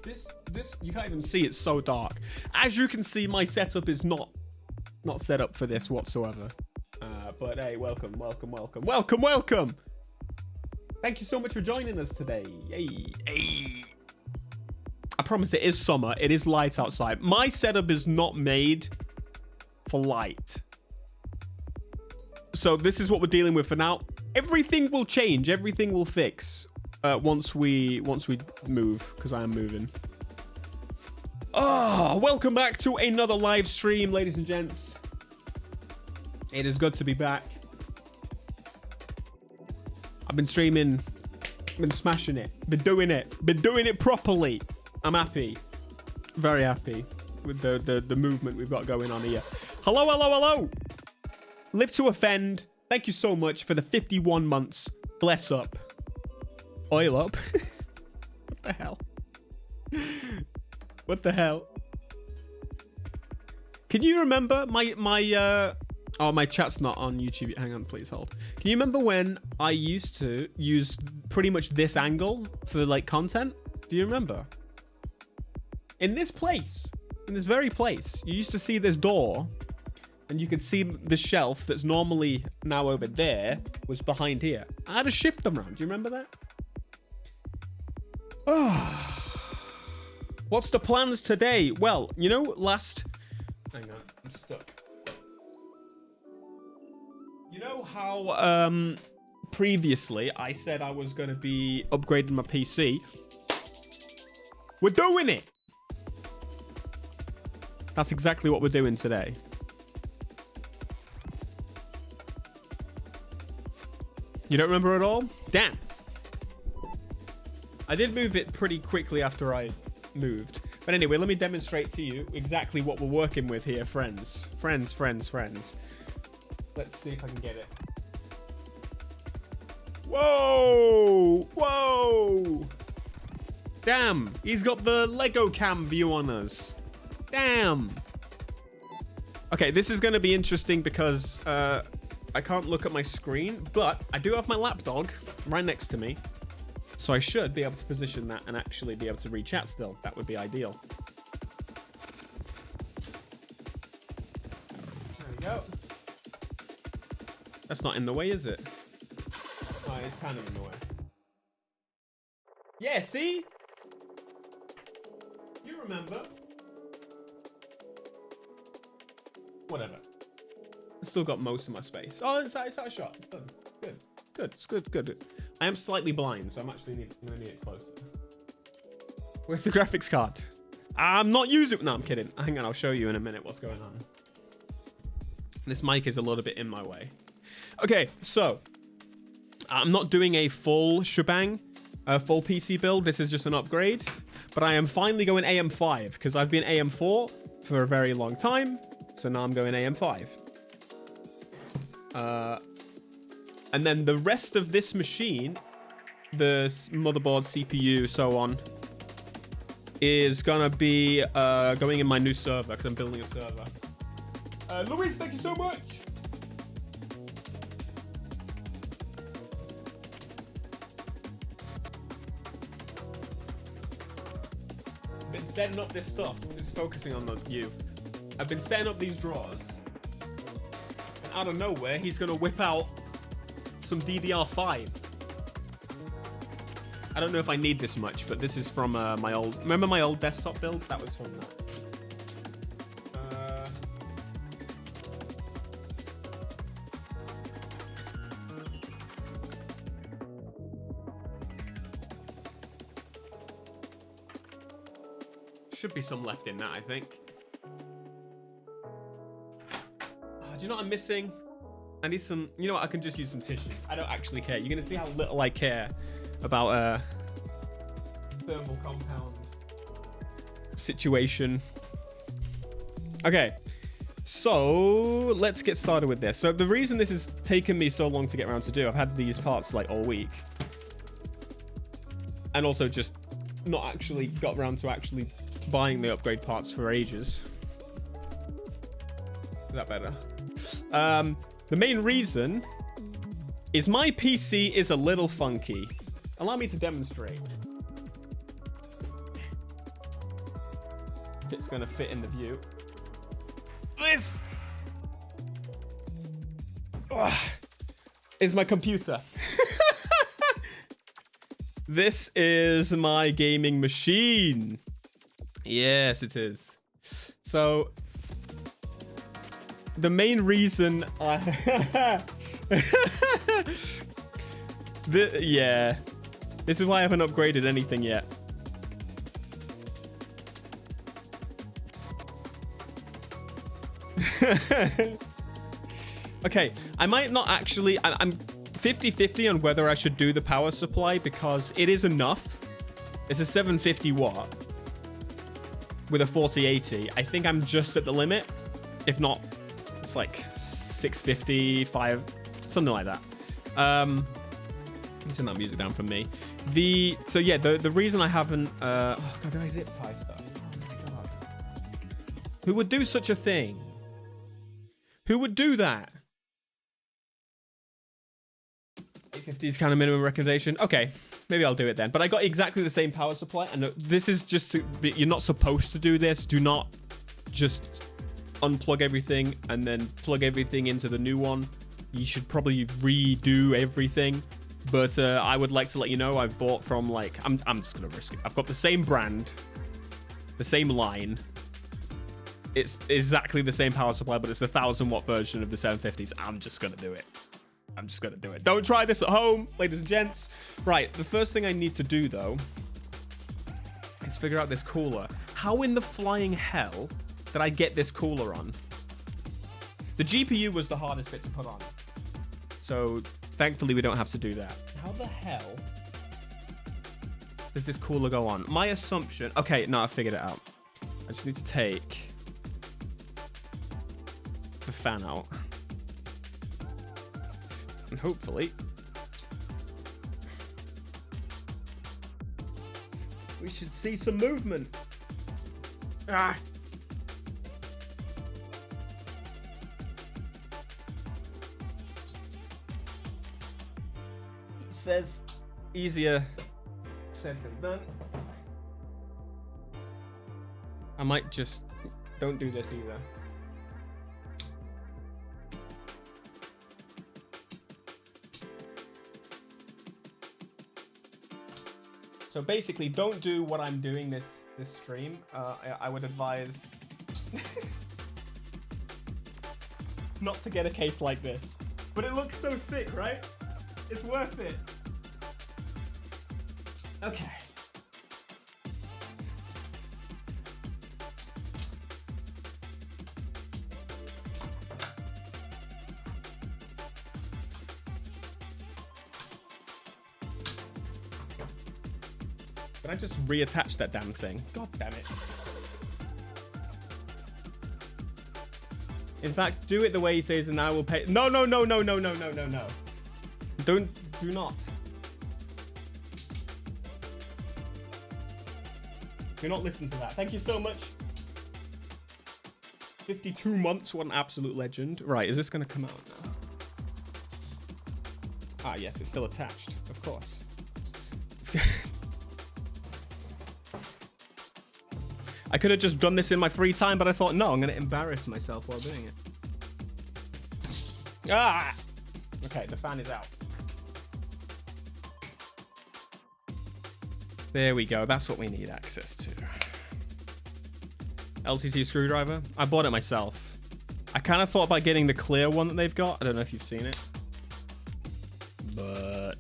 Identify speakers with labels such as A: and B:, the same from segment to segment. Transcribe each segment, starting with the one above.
A: This you can't even see. It's so dark. As you can see, my setup is not set up for this whatsoever. But hey, welcome. Thank you so much for joining us today. Hey. I promise it is summer. It is light outside. My setup is not made for light. So this is what we're dealing with for now. Everything will change. Everything will fix once we move, because I am moving. Oh, welcome back to another live stream, ladies and gents. It is good to be back. I've been streaming, been smashing it, been doing it properly. I'm happy, very happy with the movement we've got going on here. Hello. Live to offend. Thank you so much for the 51 months. Bless up. Oil up. What the hell? What the hell? Can you remember oh, my chat's not on YouTube. Hang on, please hold. Can you remember when I used to use pretty much this angle for like content? Do you remember? In this place, in this very place, you used to see this door and you could see the shelf that's normally now over there was behind here. I had to shift them around. Do you remember that? Oh. What's the plans today? Well, you know, hang on, I'm stuck. You know how previously I said I was going to be upgrading my PC? We're doing it! That's exactly what we're doing today. You don't remember at all? Damn. I did move it pretty quickly after I moved. But anyway, let me demonstrate to you exactly what we're working with here, friends. Friends. Let's see if I can get it. Whoa! Damn, he's got the Lego cam view on us. Damn. Okay, this is going to be interesting because I can't look at my screen, but I do have my lapdog right next to me. So I should be able to position that and actually be able to read chat still. That would be ideal. There we go. That's not in the way, is it? Oh, it's kind of in the way. Yeah, see? You remember. Whatever. I've still got most of my space. Oh, it's that a shot. It's done. Good. I am slightly blind, so I'm actually going to need it closer. Where's the graphics card? I'm not using it. No, I'm kidding. Hang on, I'll show you in a minute what's going on. This mic is a little bit in my way. Okay, so I'm not doing a full shebang, a full PC build. This is just an upgrade. But I am finally going AM5 because I've been AM4 for a very long time. So now I'm going AM5. And then the rest of this machine, the motherboard, CPU, so on, is gonna be going in my new server because I'm building a server. Luis, thank you so much. I've been setting up this stuff. Just focusing on the view. I've been setting up these drawers. And out of nowhere, he's gonna whip out some DDR5. I don't know if I need this much, but this is from my old... Remember my old desktop build? That was from that. Should be some left in that, I think. Oh, do you know what I'm missing? I need some... You know what? I can just use some tissues. I don't actually care. You're going to see how little I care about thermal compound situation. Okay. So, let's get started with this. So, the reason this has taken me so long to get around to do, I've had these parts like all week. And also just not actually got around to actually buying the upgrade parts for ages. Is that better? The main reason is my PC is a little funky. Allow me to demonstrate. it's going to fit in the view. This is my computer. This is my gaming machine. Yes, it is. So the main reason yeah, this is why I haven't upgraded anything yet. Okay, I might not actually... I'm 50-50 on whether I should do the power supply because it is enough. It's a 750 watt with a 4080. I think I'm just at the limit. If not, it's like 650, 5, something like that. Turn that music down for me. So yeah, the reason I haven't... oh God, did I zip tie stuff? Oh my God. Who would do such a thing? Who would do that? 850 is kind of minimum recommendation. Okay, maybe I'll do it then. But I got exactly the same power supply. And this is just... you're not supposed to do this. Do not just unplug everything and then plug everything into the new one. You should probably redo everything. But I would like to let you know I've bought from like... I'm just going to risk it. I've got the same brand. The same line. It's exactly the same power supply, but it's a 1000 watt version of the 750s. I'm just going to do it. I'm just going to do it. Don't try this at home, ladies and gents. Right, the first thing I need to do, though, is figure out this cooler. How in the flying hell did I get this cooler on? The GPU was the hardest bit to put on. So, thankfully, we don't have to do that. How the hell does this cooler go on? My assumption... Okay, no, I figured it out. I just need to take the fan out. And hopefully... we should see some movement. Ah! It says easier said than done. I might just... don't do this either. So basically, don't do what I'm doing this stream. I would advise not to get a case like this. But it looks so sick, right? It's worth it. Okay. Can I just reattach that damn thing? God damn it. In fact, do it the way he says and I will pay. No, no, no, no, no, no, no, no, no. Do not. Do not listen to that. Thank you so much. 52 months, what an absolute legend. Right, is this going to come out now? Ah, yes, it's still attached, of course. I could have just done this in my free time, but I thought, no, I'm going to embarrass myself while doing it. Ah! Okay, the fan is out. There we go. That's what we need access to. LCC screwdriver. I bought it myself. I kind of thought about getting the clear one that they've got. I don't know if you've seen it. But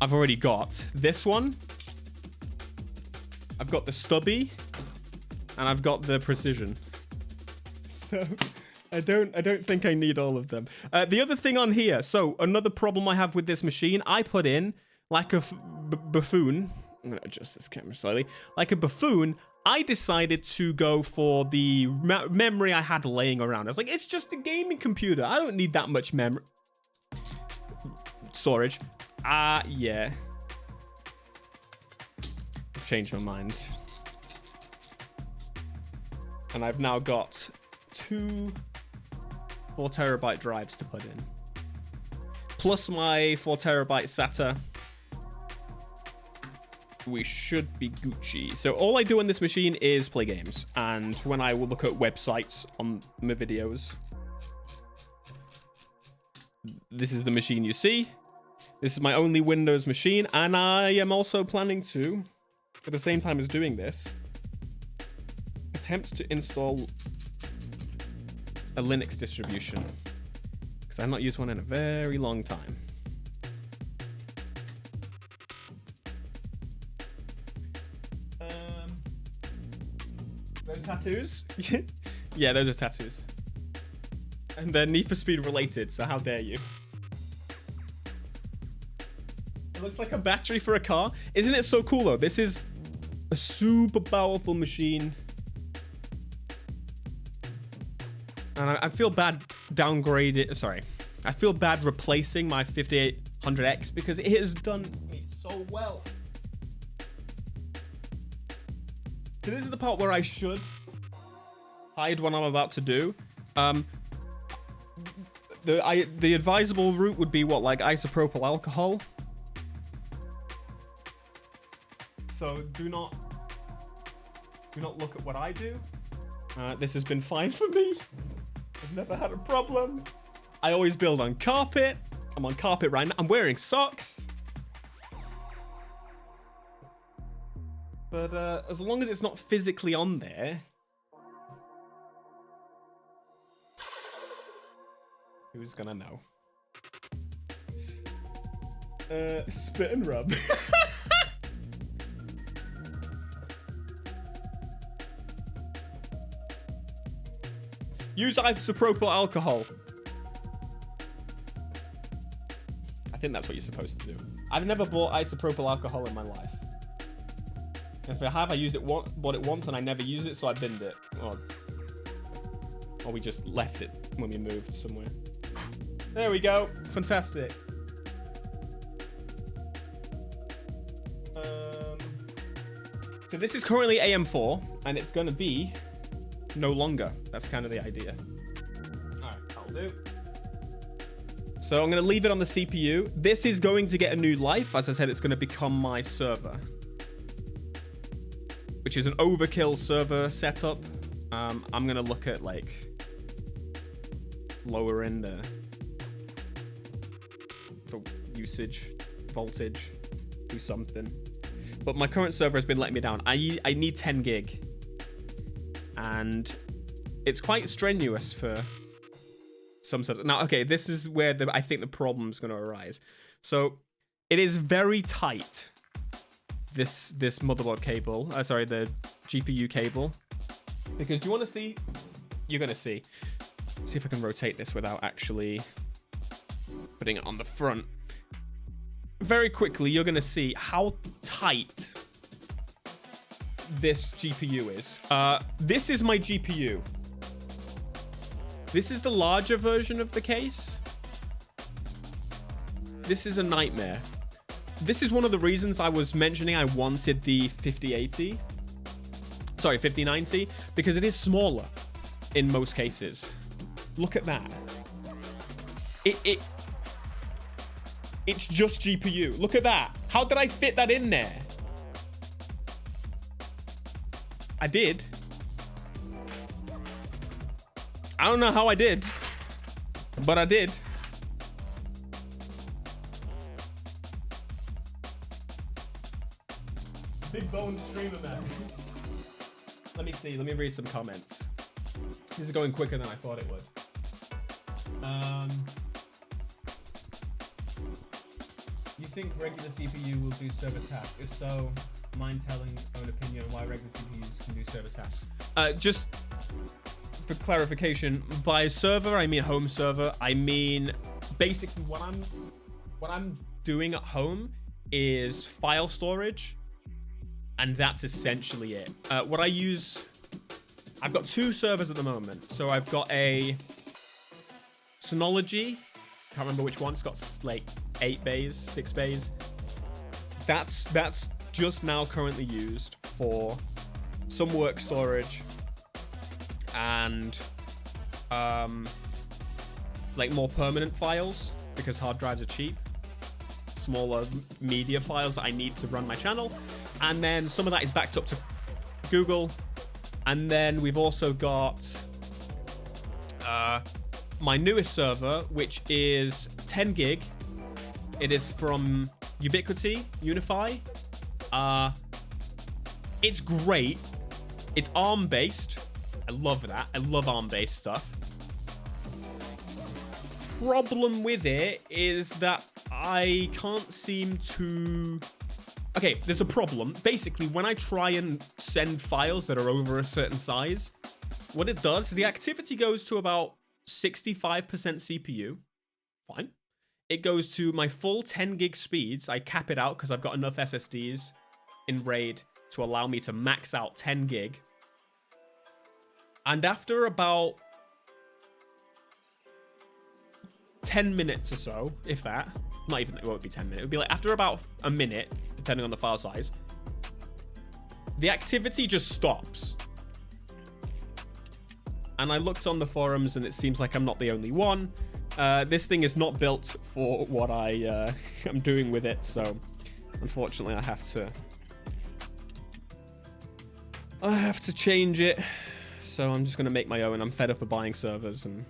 A: I've already got this one. I've got the stubby. And I've got the precision. So I don't think I need all of them. The other thing on here. So another problem I have with this machine. I put in like a buffoon. I'm going to adjust this camera slightly. Like a buffoon. I decided to go for the memory I had laying around. I was like, it's just a gaming computer. I don't need that much memory. Storage. Yeah. I've changed my mind. And I've now got 2 4TB drives to put in. Plus my 4TB SATA. we should be Gucci. So all I do on this machine is play games. And when I will look at websites on my videos, this is the machine you see. This is my only Windows machine. And I am also planning to, at the same time as doing this, attempt to install a Linux distribution. Because I've not used one in a very long time. Those tattoos? Yeah, those are tattoos. And they're Need for Speed related, so how dare you? It looks like a battery for a car. Isn't it so cool though? This is a super powerful machine. And I feel bad downgrading, sorry. I feel bad replacing my 5800X because it has done me so well. So this is the part where I should hide what I'm about to do. The advisable route would be what, like isopropyl alcohol. So do not look at what I do. This has been fine for me. I've never had a problem. I always build on carpet. I'm on carpet right now. I'm wearing socks. But as long as it's not physically on there. Who's gonna know? Spit and rub. Use isopropyl alcohol. I think that's what you're supposed to do. I've never bought isopropyl alcohol in my life. If I have, I used it bought it once and I never used it, so I binned it. Or we just left it when we moved somewhere. There we go. Fantastic. So this is currently AM4, and it's going to be no longer. That's kind of the idea. All right, that'll do. So I'm going to leave it on the CPU. This is going to get a new life. As I said, it's going to become my server, which is an overkill server setup. I'm going to look at like lowering the usage, voltage, do something. But my current server has been letting me down. I need 10 gig. And it's quite strenuous for some servers. Now, okay, this is where I think the problem's going to arise. So it is very tight, this motherboard cable. Sorry, the GPU cable. Because do you want to see? You're going to see. See if I can rotate this without actually putting it on the front. Very quickly, you're going to see how tight this GPU is. This is my GPU. This is the larger version of the case. This is a nightmare. This is one of the reasons I was mentioning I wanted the 5080. Sorry, 5090, because it is smaller in most cases. Look at that. It's just GPU. Look at that. How did I fit that in there? I did. I don't know how I did, but I did. Big bone streamer, man. Let me see. Let me read some comments. This is going quicker than I thought it would. You think regular CPU will do server tasks? If so, mind telling own opinion on why regular CPUs can do server tasks? Just for clarification, by server I mean home server. I mean basically what I'm doing at home is file storage, and that's essentially it. What I use, I've got two servers at the moment. So I've got a Synology. Can't remember which one. It's got like 8 bays, 6 bays. That's just now currently used for some work storage and like more permanent files, because hard drives are cheap. Smaller media files that I need to run my channel. And then some of that is backed up to Google. And then we've also got my newest server, which is 10 gig. It is from Ubiquiti, Unify. It's great. It's ARM-based. I love that. I love ARM-based stuff. Problem with it is that I can't seem to... Okay, there's a problem. Basically, when I try and send files that are over a certain size, what it does, the activity goes to about 65% CPU. Fine. It goes to my full 10 gig speeds. I cap it out because I've got enough SSDs in RAID to allow me to max out 10 gig. And after about 10 minutes or so, if that, not even, it won't be 10 minutes. It would be like after about a minute, depending on the file size, the activity just stops. And I looked on the forums and it seems like I'm not the only one. This thing is not built for what I am doing with it. So unfortunately I have to change it. So I'm just going to make my own. I'm fed up of buying servers. And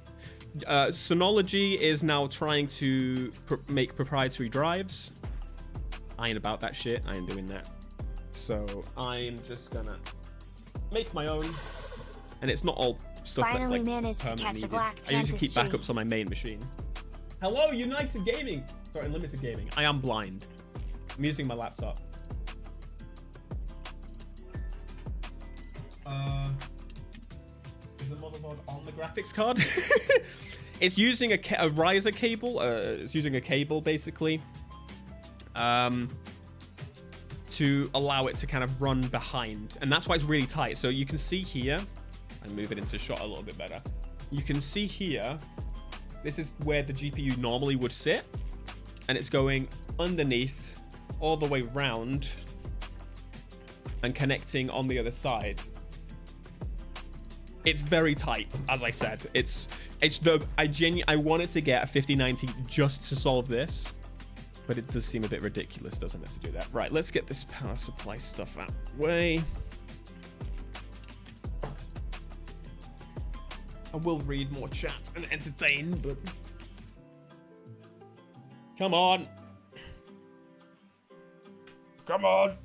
A: Synology is now trying to make proprietary drives. I ain't about that shit. I ain't doing that. So I'm just gonna make my own. And it's not all stuff
B: Finally
A: that's like
B: managed to catch a
A: needed.
B: black
A: I usually keep
B: fantasy.
A: backups on my main machine. Hello, United Gaming. Sorry, Unlimited Gaming. I am blind. I'm using my laptop. Is the motherboard on the graphics card? It's using a riser cable. It's using a cable basically to allow it to kind of run behind, and that's why it's really tight. So you can see here, and move it into shot a little bit better. You can see here, this is where the GPU normally would sit, and it's going underneath all the way round and connecting on the other side. It's very tight, as I said. I wanted to get a 5090 just to solve this, but it does seem a bit ridiculous, doesn't it, to do that? Right, let's get this power supply stuff out of the way. I will read more chat and entertain, but come on. Come on.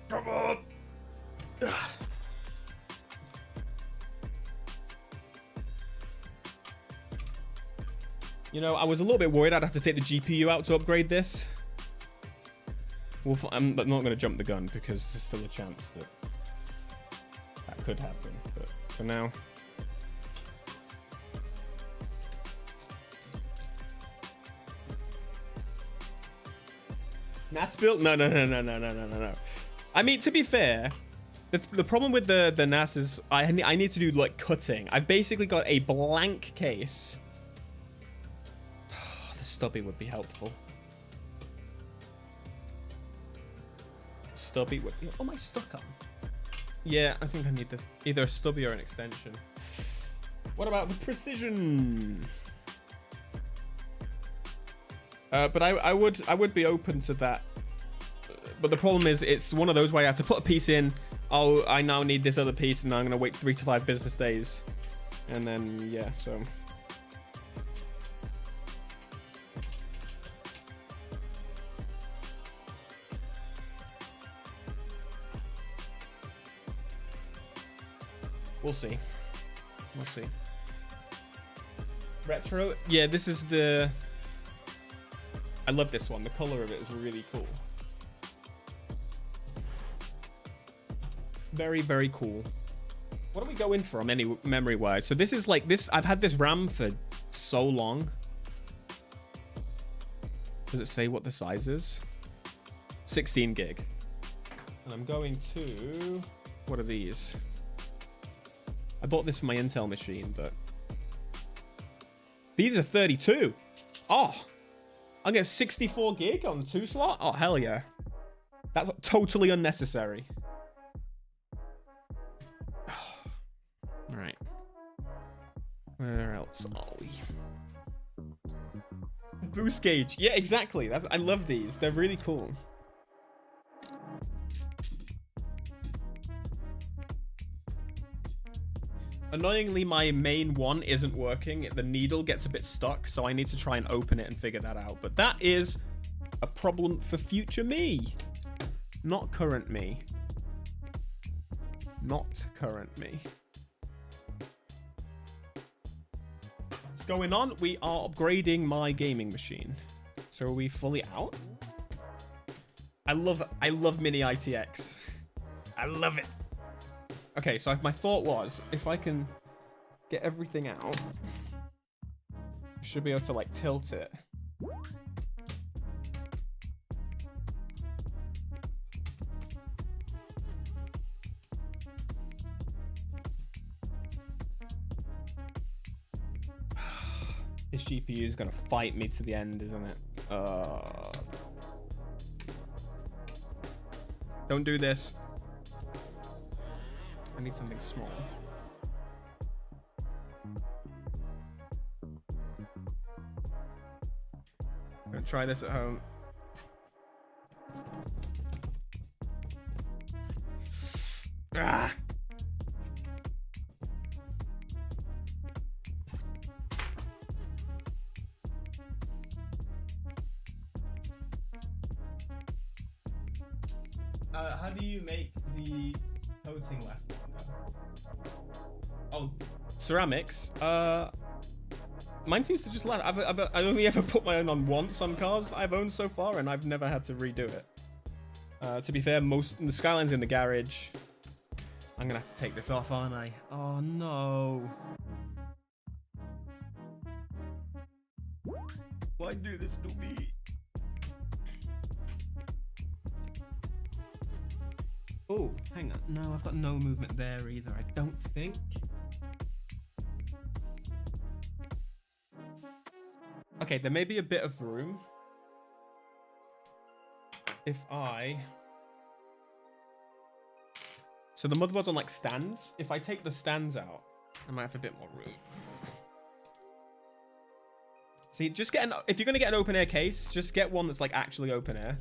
A: Come on. You know, I was a little bit worried I'd have to take the GPU out to upgrade this. Well, I'm not going to jump the gun because there's still a chance that that could happen. But for now, NAS build? No. I mean, to be fair, the problem with the NAS is I need to do like cutting. I've basically got a blank case. The stubby would be helpful. Stubby would be... What am I stuck on? Yeah, I think I need this. Either a stubby or an extension. What about the precision? But I would be open to that. But the problem is, it's one of those where I have to put a piece in. Oh, I now need this other piece, and I'm gonna wait 3 to 5 business days, and then yeah. So we'll see. We'll see. Retro. Yeah, this is the. I love this one. The color of it is really cool. Very, very cool. What are we going from any memory wise? So this is like this. I've had this RAM for so long. Does it say what the size is? 16 gig. And I'm going to, what are these? I bought this for my Intel machine, but these are 32. Oh, I'll get 64 gig on the 2 slot. Oh, hell yeah. That's totally unnecessary. Where else are we? Boost gauge. Yeah, exactly. I love these. They're really cool. Annoyingly, my main one isn't working. The needle gets a bit stuck, so I need to try and open it and figure that out. But that is a problem for future me. Not current me. Not current me. What's going on? We are upgrading my gaming machine. So are we fully out? I love mini ITX. I love it. Okay, so my thought was, if I can get everything out, I should be able to, like, tilt it. This GPU is gonna fight me to the end, isn't it? Don't do this. I need something small. I'm gonna try this at home. Ah! How do you make the coating last longer? Oh, ceramics. Mine seems to just last. I've only ever put my own on once on cars that I've owned so far, and I've never had to redo it. To be fair, the Skyline's in the garage. I'm gonna have to take this off, aren't I? Oh no! Why do this to me? Oh, hang on. No, I've got no movement there either, I don't think. Okay, there may be a bit of room. If So the motherboard's on, like, stands. If I take the stands out, I might have a bit more room. See, just get if you're going to get an open air case, just get one that's, like, actually open air.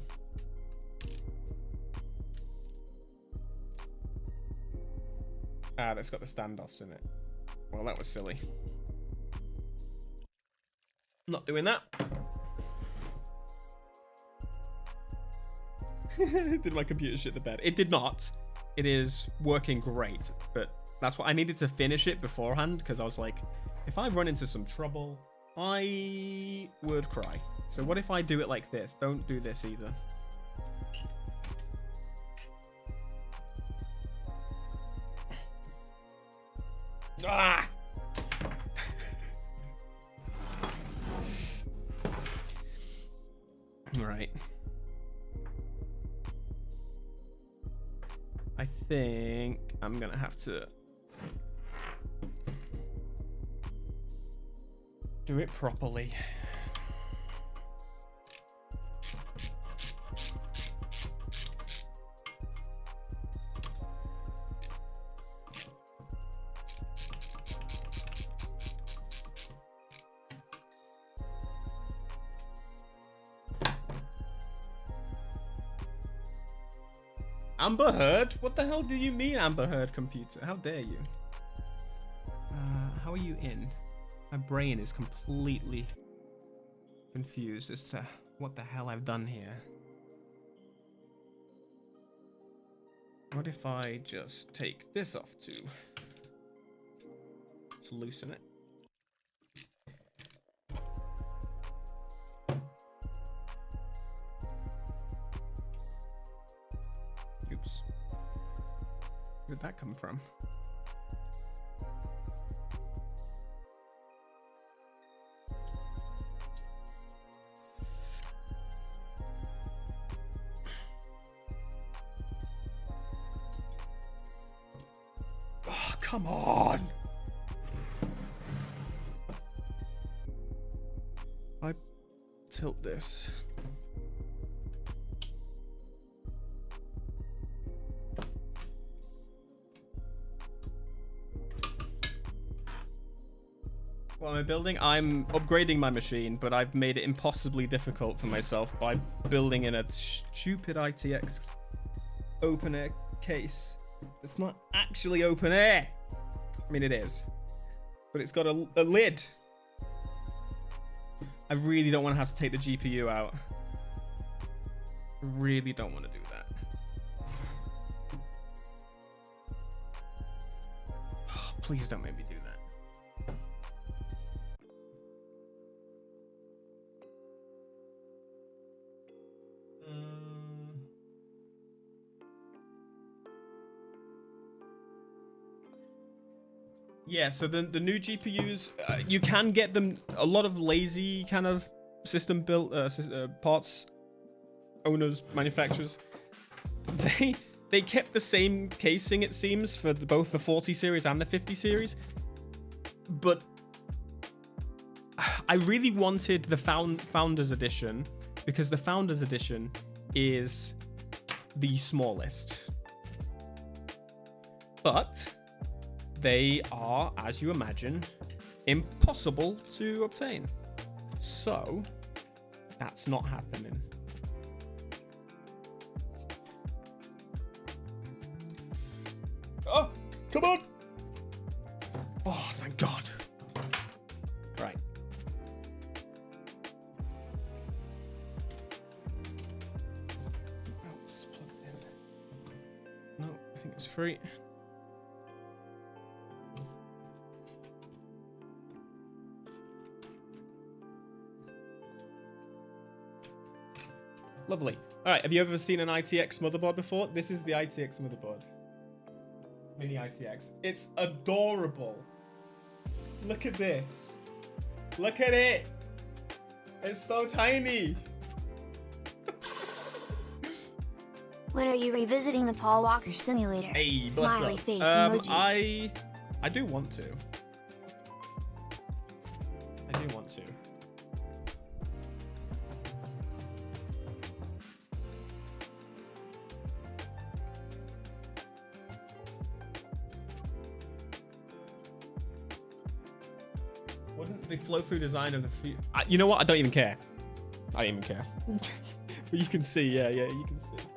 A: Ah, that's got the standoffs in it. Well, that was silly. Not doing that. Did my computer shit the bed? It did not. It is working great, but that's what I needed to finish it beforehand, because I was like, if I run into some trouble, I would cry. So what if I do it like this? Don't do this either. Ah! All right. I think I'm gonna have to do it properly. Amber Heard? What the hell do you mean, Amber Heard computer? How dare you? How are you in? My brain is completely confused as to what the hell I've done here. What if I just take this off too? To loosen it. Oops. Where did that come from? Oh, come on! I tilt this. What am I building? I'm upgrading my machine, but I've made it impossibly difficult for myself by building in a stupid ITX open air case. It's not actually open air. I mean, it is, but it's got a lid. I really don't want to have to take the GPU out. I really don't want to do that. Oh, please don't make me do that. Yeah, so the new GPUs, you can get them, a lot of lazy kind of system built parts owners, manufacturers, they kept the same casing, it seems, for both the 40 series and the 50 series. But I really wanted the Founders Edition, because the Founders Edition is the smallest. But they are, as you imagine, impossible to obtain. So that's not happening. Oh, come on! Oh, thank God. Right. Let's plug it in. No, I think it's free. Lovely. All right, have you ever seen an ITX motherboard before? This is the ITX motherboard. Mini ITX. It's adorable. Look at this. Look at it. It's so tiny.
B: When are you revisiting the Paul Walker simulator?
A: Hey,
B: smiley face emoji.
A: I do want to. I do want to. Wouldn't the flow-through design of the... you know what? I don't even care. I don't even care. But you can see, yeah, you can see.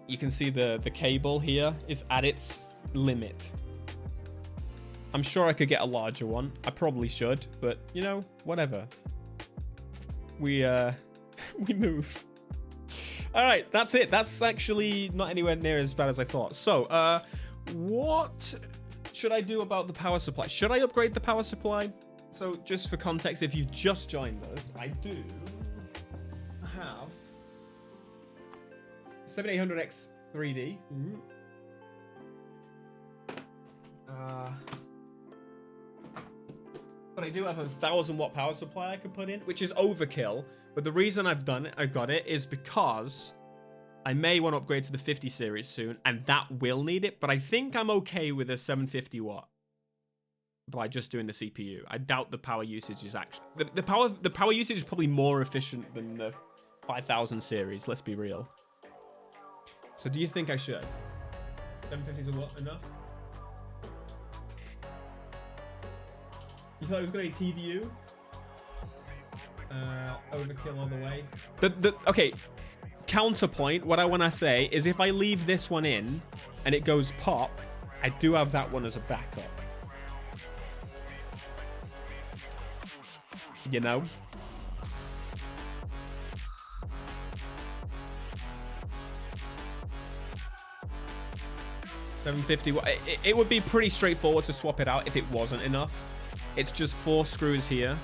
A: You can see the cable here is at its limit. I'm sure I could get a larger one. I probably should, but, you know, whatever. We move. All right, that's it. That's actually not anywhere near as bad as I thought. So, what should I do about the power supply? Should I upgrade the power supply? So just for context, if you've just joined us, I do have 7800X 3D. But I do have a 1000-watt power supply I could put in, which is overkill. But the reason I've got it is because I may want to upgrade to the 50 series soon, and that will need it, but I think I'm okay with a 750 watt by just doing the CPU. I doubt the power usage is actually... The power usage is probably more efficient than the 5000 series, let's be real. So do you think I should? 750 is a watt enough? You thought it was going to be TDU? Overkill all the way. Okay. Counterpoint, what I want to say is if I leave this one in and it goes pop, I do have that one as a backup. You know? $750. It would be pretty straightforward to swap it out if it wasn't enough. It's just 4 screws here.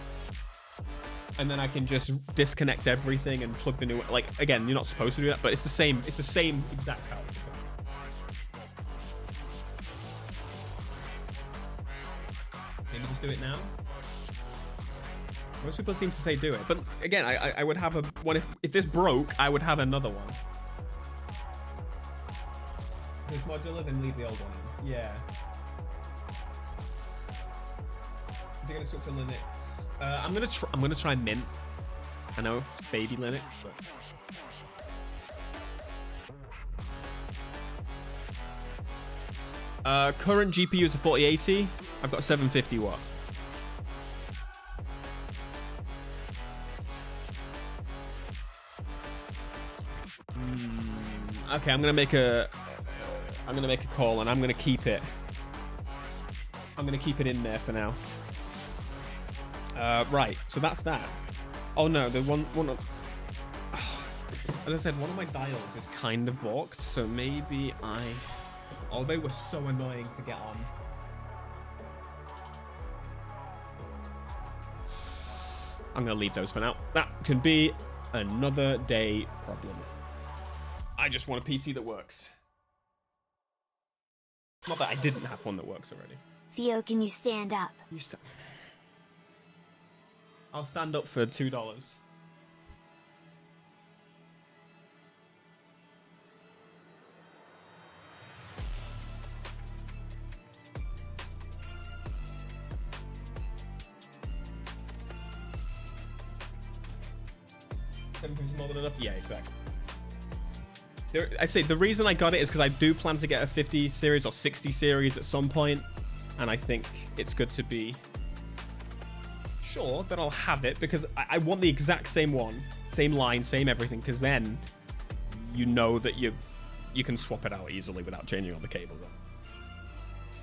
A: And then I can just disconnect everything and plug the new one. Like, again, you're not supposed to do that, but it's the same exact power. Maybe just do it now. Most people seem to say do it, but again, I would have a one if this broke, I would have another one. This modular, then leave the old one in. Yeah. If you're gonna switch to Linux. I'm gonna try Mint. I know it's baby Linux, but current GPU is a 4080. I've got 750 watt. Okay, I'm gonna make a call, and I'm gonna keep it. I'm gonna keep it in there for now. Right. So that's that. Oh no, the one of, as I said, one of my dials is kind of balked, so maybe oh, they were so annoying to get on. I'm gonna leave those for now. That can be another day problem. I just want a PC that works. Not that I didn't have one that works already.
B: Theo, can you stand up?
A: I'll stand up for $2. $7 more than enough? Yeah, exactly. I say the reason I got it is because I do plan to get a 50 series or 60 series at some point, and I think it's good to be sure that I'll have it, because I want the exact same one, same line, same everything, because then you know that you can swap it out easily without changing all the cables.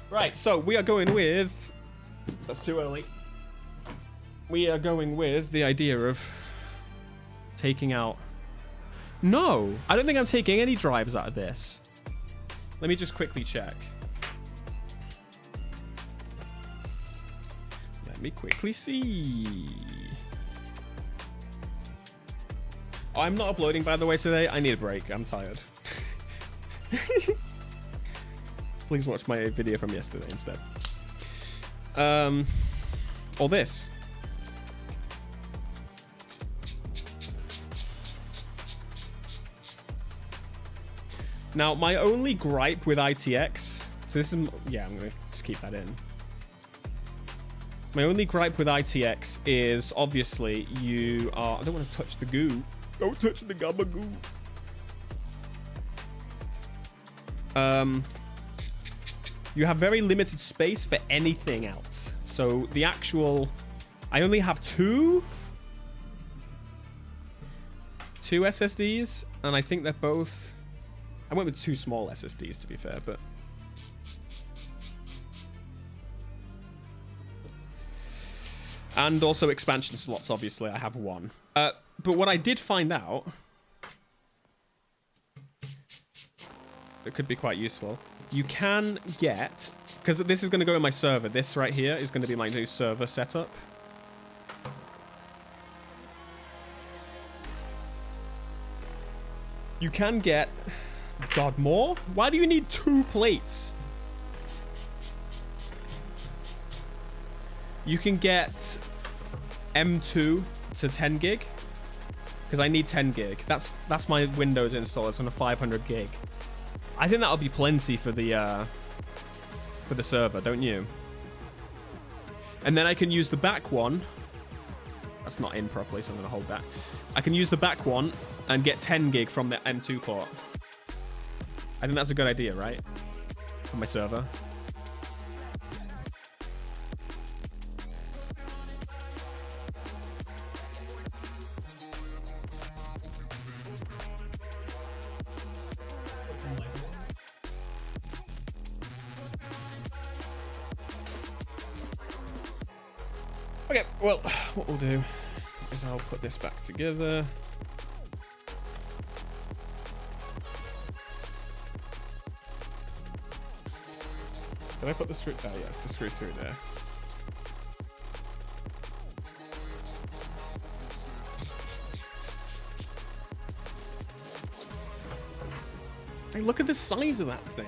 A: Right, so we are going with, that's too early. We are going with the idea of taking out. No, I don't think I'm taking any drives out of this. Let me just quickly check. Let me quickly see. Oh, I'm not uploading, by the way, today. I need a break. I'm tired. Please watch my video from yesterday instead. Or this. Now, my only gripe with ITX, so this is, yeah, I'm going to just keep that in. My only gripe with ITX is, obviously, you are, I don't want to touch the goo. Don't touch the gabagoo. You have very limited space for anything else. So the actual, I only have two SSDs, and I think they're both, I went with two small SSDs to be fair, but and also expansion slots, obviously I have one. But what I did find out, it could be quite useful. You can get, because this is going to go in my server. This right here is going to be my new server setup. You can get, God, more? Why do you need 2 plates? You can get M2 to 10 gig, because I need 10 gig. That's my Windows install. It's on a 500 gig. I think that'll be plenty for the server, don't you? And then I can use the back one. That's not in properly, so I'm going to hold that. I can use the back one and get 10 gig from the M2 port. I think that's a good idea, right? For my server. Okay, well, what we'll do is I'll put this back together. Did I put the screw? Oh, yes, the screw through there. Hey, look at the size of that thing.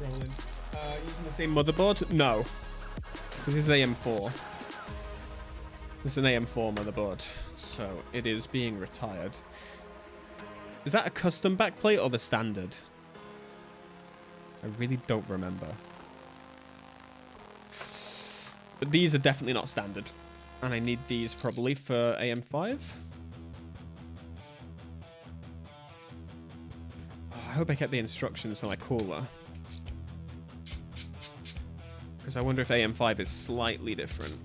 A: scrolling. Using the same motherboard? No. This is AM4. This is an AM4 motherboard. So it is being retired. Is that a custom backplate or the standard? I really don't remember. But these are definitely not standard. And I need these probably for AM5. Oh, I hope I kept the instructions for my cooler. Because I wonder if AM5 is slightly different.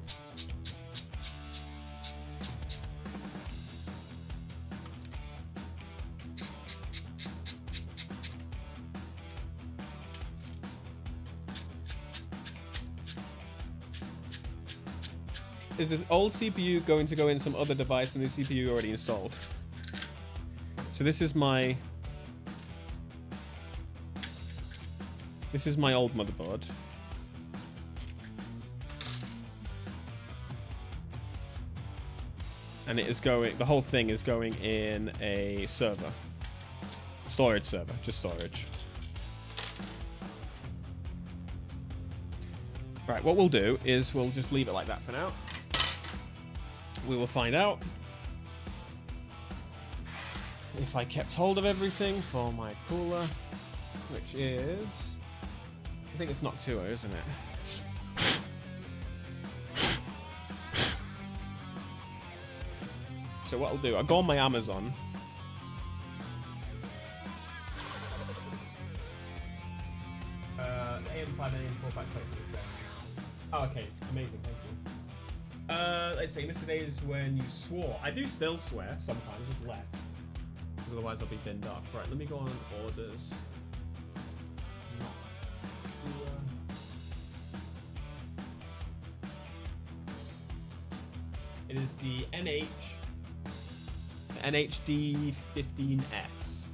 A: Is this old CPU going to go in some other device and the CPU already installed? So this is my old motherboard. And it is going, the whole thing is going in a server. Storage server, just storage. Right, what we'll do is we'll just leave it like that for now. We will find out if I kept hold of everything for my cooler, which is, I think it's Noctua, isn't it? So what I'll do, I'll go on my Amazon. The AM5 and AM4 backplates are the same. Oh, okay, amazing, thank you. Let's see, Mr. Days when you swore. I do still swear sometimes, just less. Because otherwise I'll be binned off. Right, let me go on orders. It is the NHD15S.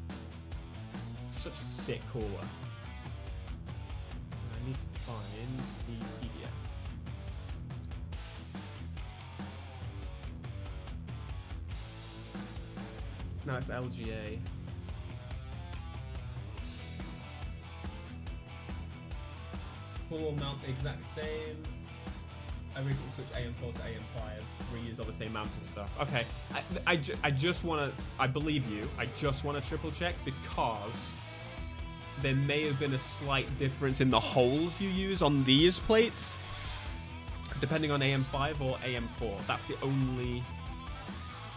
A: Such a sick cooler. I need to find the PDF. No, it's LGA. Full mount the exact same. I recently switched AM4 to AM5. Reuse all the same mounts and stuff. Okay, I just want to, I believe you, I just want to triple check because there may have been a slight difference in the holes you use on these plates, depending on AM5 or AM4. That's the only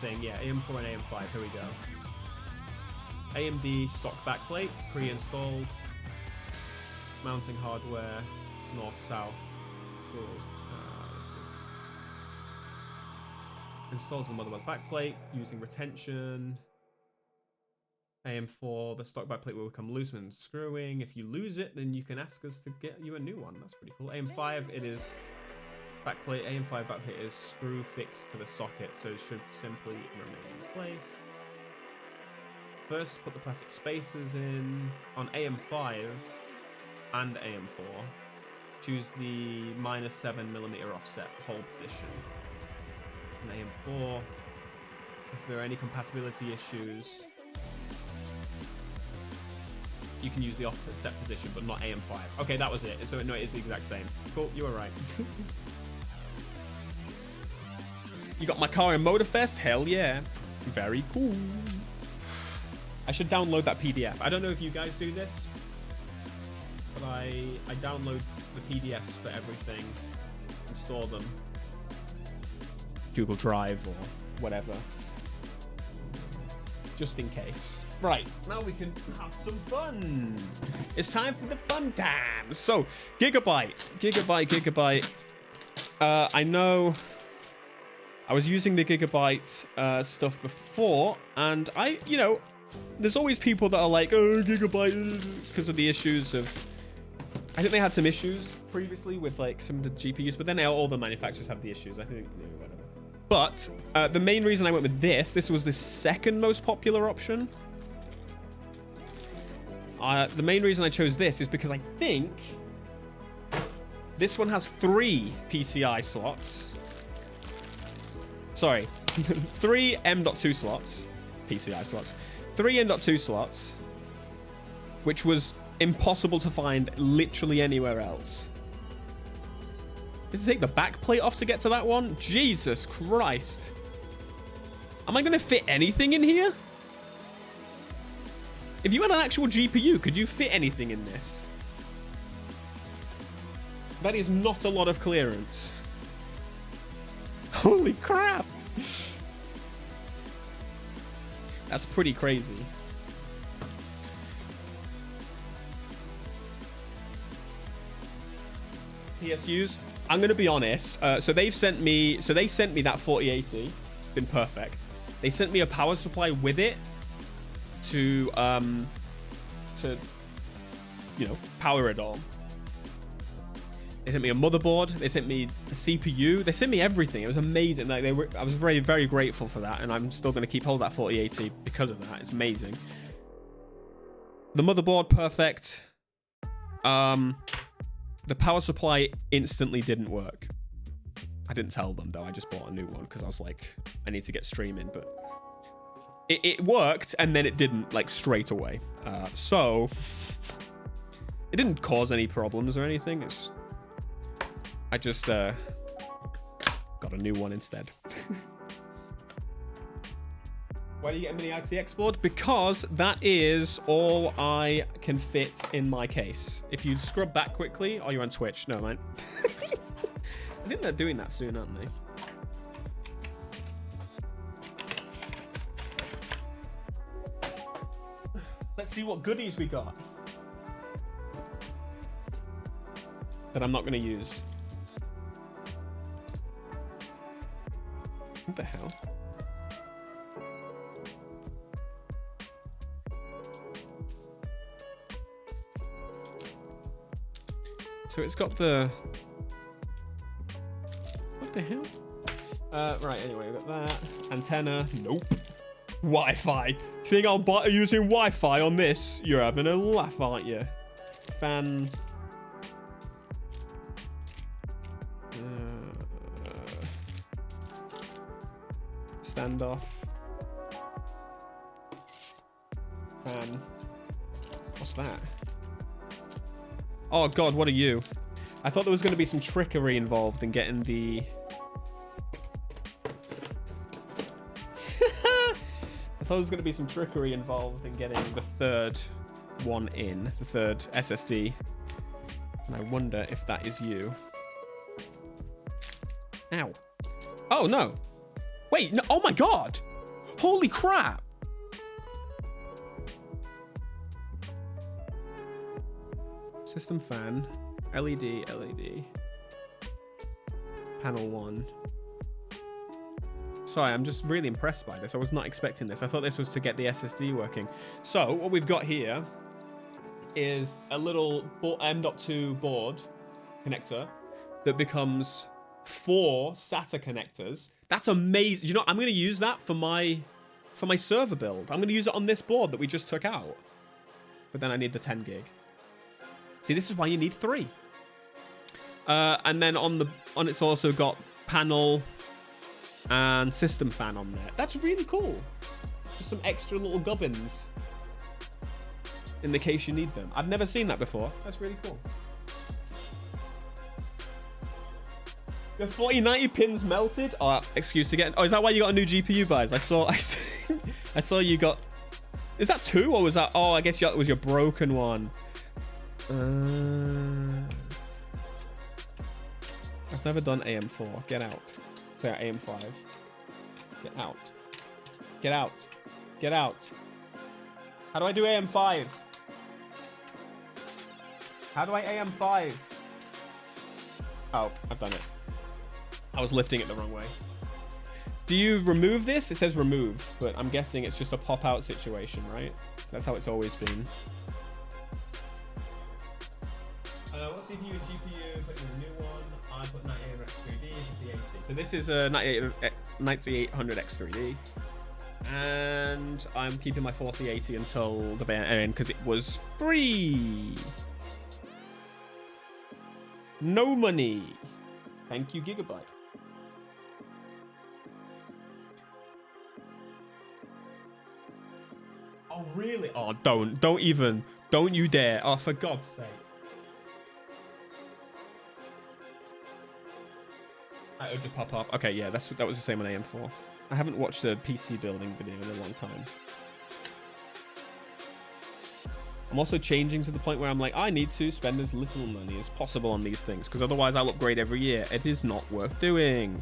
A: thing. Yeah, AM4 and AM5. Here we go. AMD stock backplate, pre-installed. Mounting hardware, north-south. Tools. Let's see. Installed on motherboard backplate using retention. AM4, the stock backplate will become loose when screwing. If you lose it, then you can ask us to get you a new one. That's pretty cool. AM5, it is backplate. AM5 backplate is screw fixed to the socket, so it should simply remain in place. First, put the plastic spacers in. On AM5 and AM4, choose the -7mm offset hold position. On AM4, if there are any compatibility issues, you can use the offset position, but not AM5. Okay, that was it. So no, it is the exact same. Cool, you were right. You got my car in Motorfest? Hell yeah. Very cool. I should download that PDF. I don't know if you guys do this, but I download the PDFs for everything and store them. Google Drive or whatever. Just in case. Right, now we can have some fun. It's time for the fun time. So, Gigabyte. I know I was using the Gigabyte stuff before, and there's always people that are like, oh, Gigabyte, because of the issues of, I think they had some issues previously with like some of the GPUs, but then all the manufacturers have the issues. I think, whatever. But the main reason I went with this was the second most popular option. The main reason I chose this is because I think this one has 3 PCI slots. Sorry, 3 M.2 slots, PCI slots, 3 M.2 slots, which was impossible to find literally anywhere else. Did it take the back plate off to get to that one? Jesus Christ. Am I going to fit anything in here? If you had an actual GPU, could you fit anything in this? That is not a lot of clearance. Holy crap. That's pretty crazy. PSUs. I'm gonna be honest. So they sent me that 4080. Been perfect. They sent me a power supply with it to you know, power it all. They sent me a motherboard. They sent me a CPU. They sent me everything. It was amazing. Like I was very, very grateful for that, and I'm still going to keep hold of that 4080 because of that. It's amazing. The motherboard, perfect. The power supply instantly didn't work. I didn't tell them though. I just bought a new one because I was like, I need to get streaming, but it worked, and then it didn't, like, straight away. So it didn't cause any problems or anything. I just got a new one instead. Why do you get a mini ITX board? Because that is all I can fit in my case. If you scrub back quickly, oh, you're on Twitch. No, man. I think they're doing that soon, aren't they? Let's see what goodies we got that I'm not going to use. What the hell? So it's got the... What the hell? Right, anyway, we've got that. Antenna. Nope. Wi-Fi. You think I'm using Wi-Fi on this? You're having a laugh, aren't you? Fan. Standoff. Fan. What's that? Oh god, what are you? I thought there was going to be some trickery involved in getting the... I thought there was going to be some trickery involved in getting the third one in, the third SSD. And I wonder if that is you. Ow. Oh, no. Wait, no. Oh my god. Holy crap. System fan. LED. Panel 1. Sorry, I'm just really impressed by this. I was not expecting this. I thought this was to get the SSD working. So what we've got here is a little M.2 board connector that becomes 4 SATA connectors. That's amazing. You know, I'm going to use that for my server build. I'm going to use it on this board that we just took out. But then I need the 10 gig. See, this is why you need 3. And then on it's also got panel and system fan on there. That's really cool. Just some extra little gubbins in the case you need them. I've never seen that before. That's really cool. Your 4090 pins melted. Oh, excuse to get. Oh, is that why you got a new GPU, guys? I saw you got. Is that 2 or was that? Oh, I guess it was your broken one. I've never done AM4. Get out. So AM5. Get out. Get out. Get out. How do I do AM5? How do I AM5? Oh, I've done it. I was lifting it the wrong way. Do you remove this? It says remove, but I'm guessing it's just a pop-out situation, right? That's how it's always been. What's CPU and GPU? Put in a new one. I put 9800X3D into the 80. So this is a 9800X3D. And I'm keeping my 4080 until the very end because it was free. No money. Thank you, Gigabyte. Oh, really? Oh, don't even. Don't you dare. Oh, for God's sake. It'll just pop up. Okay, yeah, that was the same on AM4. I haven't watched a PC building video in a long time. I'm also changing to the point where I'm like, I need to spend as little money as possible on these things, because otherwise I'll upgrade every year. It is not worth doing.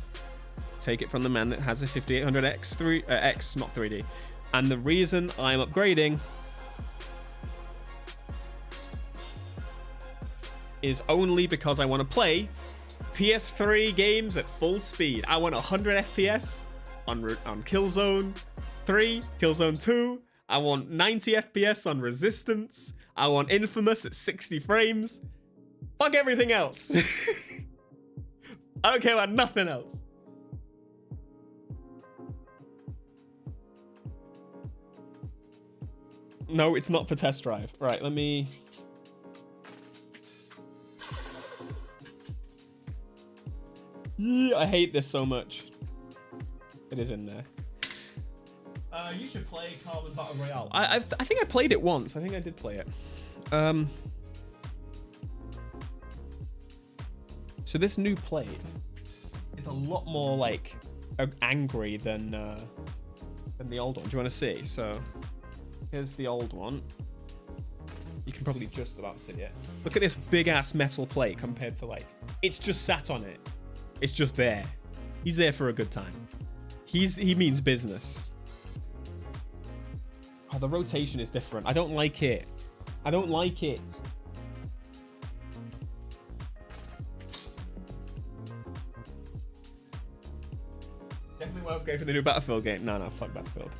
A: Take it from the man that has a 5800X, X, not 3D. And the reason I'm upgrading is only because I want to play PS3 games at full speed. I want 100 FPS on Killzone 3, Killzone 2. I want 90 FPS on Resistance. I want Infamous at 60 frames. Fuck everything else. I don't care about nothing else. No, it's not for test drive. Right, let me... Yeah, I hate this so much. It is in there. You should play Carbon Battle Royale. I think I played it once. I think I did play it. So this new plate is a lot more like angry than the old one. Do you want to see? So here's the old one. You can probably just about see it. Look at this big ass metal plate compared to like, it's just sat on it. It's just there. He's there for a good time. He means business. Oh, the rotation is different. I don't like it. I don't like it. Definitely won't go for the new Battlefield game. No, fuck Battlefield.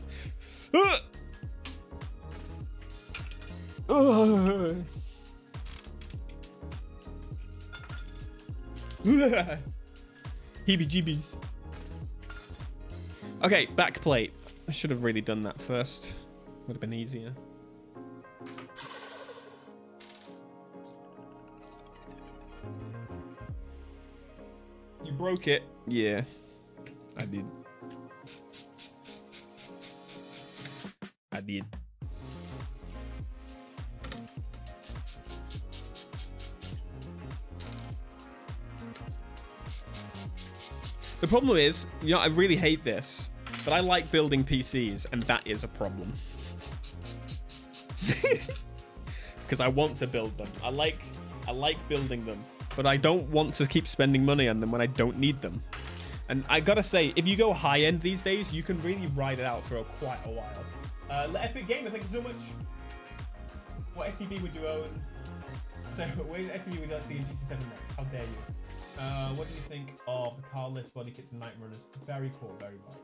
A: Heebie-jeebies. Okay, backplate. I should have really done that first. Would have been easier. You broke it. Yeah, I did. I did. The problem is, you know, I really hate this, but I like building PCs, and that is a problem. Because I want to build them. I like building them, but I don't want to keep spending money on them when I don't need them. And I gotta say, if you go high end these days, you can really ride it out for quite a while. Epic Gamer, thank you so much. What SUV would you own? So, where's SUV would you like to see in GT7 now? How dare you? What do you think of the carless body kits and Night Runners? Very cool, very right.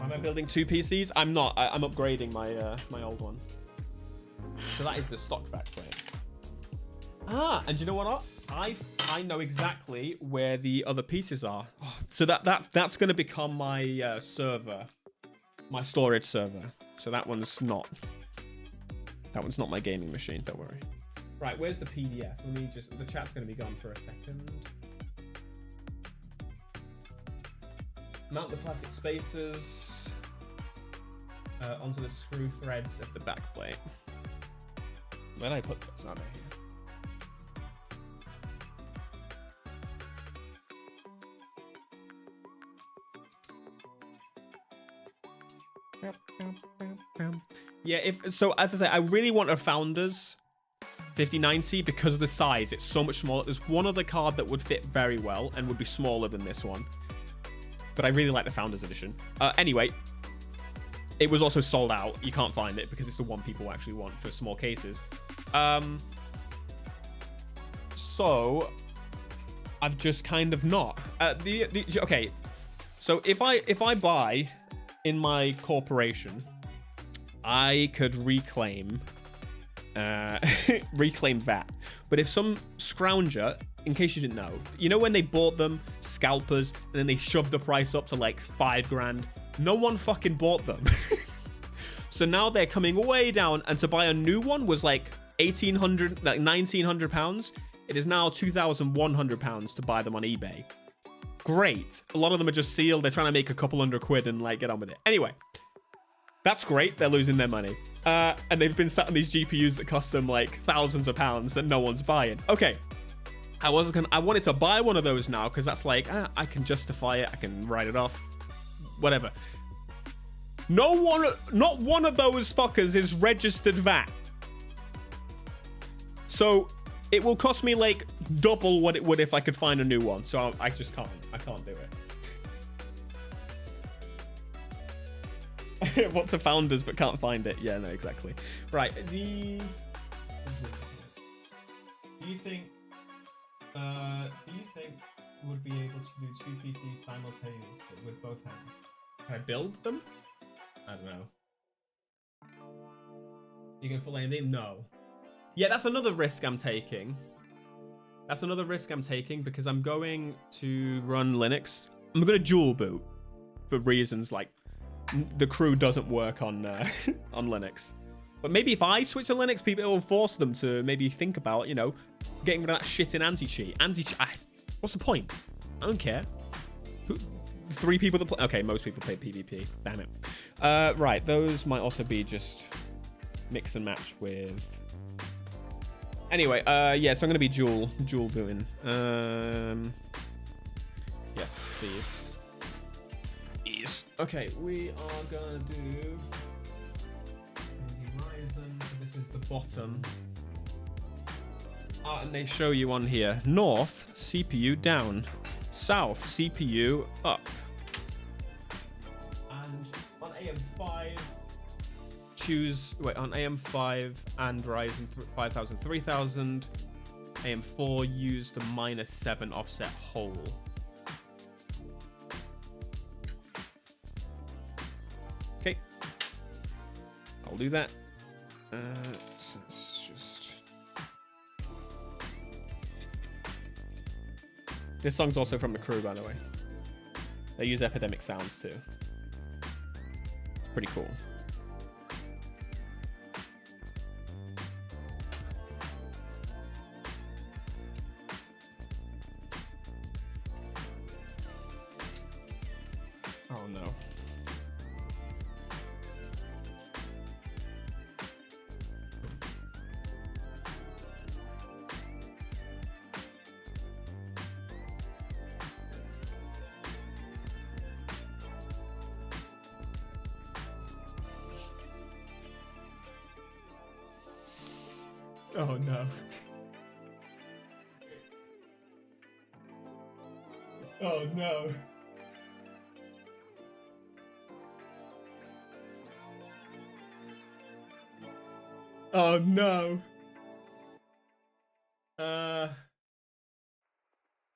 A: Am I building two PCs? I'm not. I'm upgrading my my old one. So that is the stock backplate. Ah, and you know what? I know exactly where the other pieces are. Oh, so that's going to become my server, my storage server. So that one's not. That one's not my gaming machine. Don't worry. Right, where's the PDF? Let me just. The chat's going to be gone for a second. Mount the plastic spacers onto the screw threads of the back plate. Where did I put those? Are they here? Yeah, so as I say, I really want a Founders 5090 because of the size. It's so much smaller. There's one other card that would fit very well and would be smaller than this one. But I really like the Founders Edition. Anyway, it was also sold out. You can't find it because it's the one people actually want for small cases. So I've just kind of not. Okay, so if I buy in my corporation, I could reclaim reclaim VAT. But if some scrounger, in case you didn't know, you know when they bought them, scalpers, and then they shoved the price up to like $5 grand? No one fucking bought them. So now they're coming way down, and to buy a new one was like 1,800, like 1,900 pounds. It is now 2,100 pounds to buy them on eBay. Great. A lot of them are just sealed. They're trying to make a couple £100 and like get on with it. Anyway, that's great. They're losing their money. And they've been sat on these GPUs that cost them like thousands of pounds that no one's buying. Okay. I wanted to buy one of those now because that's like, I can justify it. I can write it off. Whatever. Not one of those fuckers is registered VAT. So it will cost me like double what it would if I could find a new one. So I just can't. I can't do it. What's a founders but can't find it? Yeah, no, exactly. Right. Do you think you would be able to do 2 PCs simultaneously with both hands? Can I build them? I don't know. You can full AMD? No. Yeah, that's another risk I'm taking. That's another risk I'm taking because I'm going to run Linux. I'm going to dual boot for reasons like the crew doesn't work on on Linux. But maybe if I switch to Linux, people will force them to maybe think about, you know, getting rid of that shit in anti-cheat. What's the point? I don't care. 3 people that play. Okay, most people play PvP. Damn it. Right, those might also be just mix and match with. Anyway, yeah, so I'm gonna be dual booting. Yes, please. Yes. Okay, we are gonna do Horizon. So this is the bottom. And they show you on here. North, CPU down. South, CPU up. And on AM5, on AM5 and Ryzen 5000, 3000, AM4 use the -7 offset hole. Okay, I'll do that. So it's just... This song's also from the crew, by the way. They use Epidemic sounds too. It's pretty cool. Oh no. Oh no. Oh no. Oh no.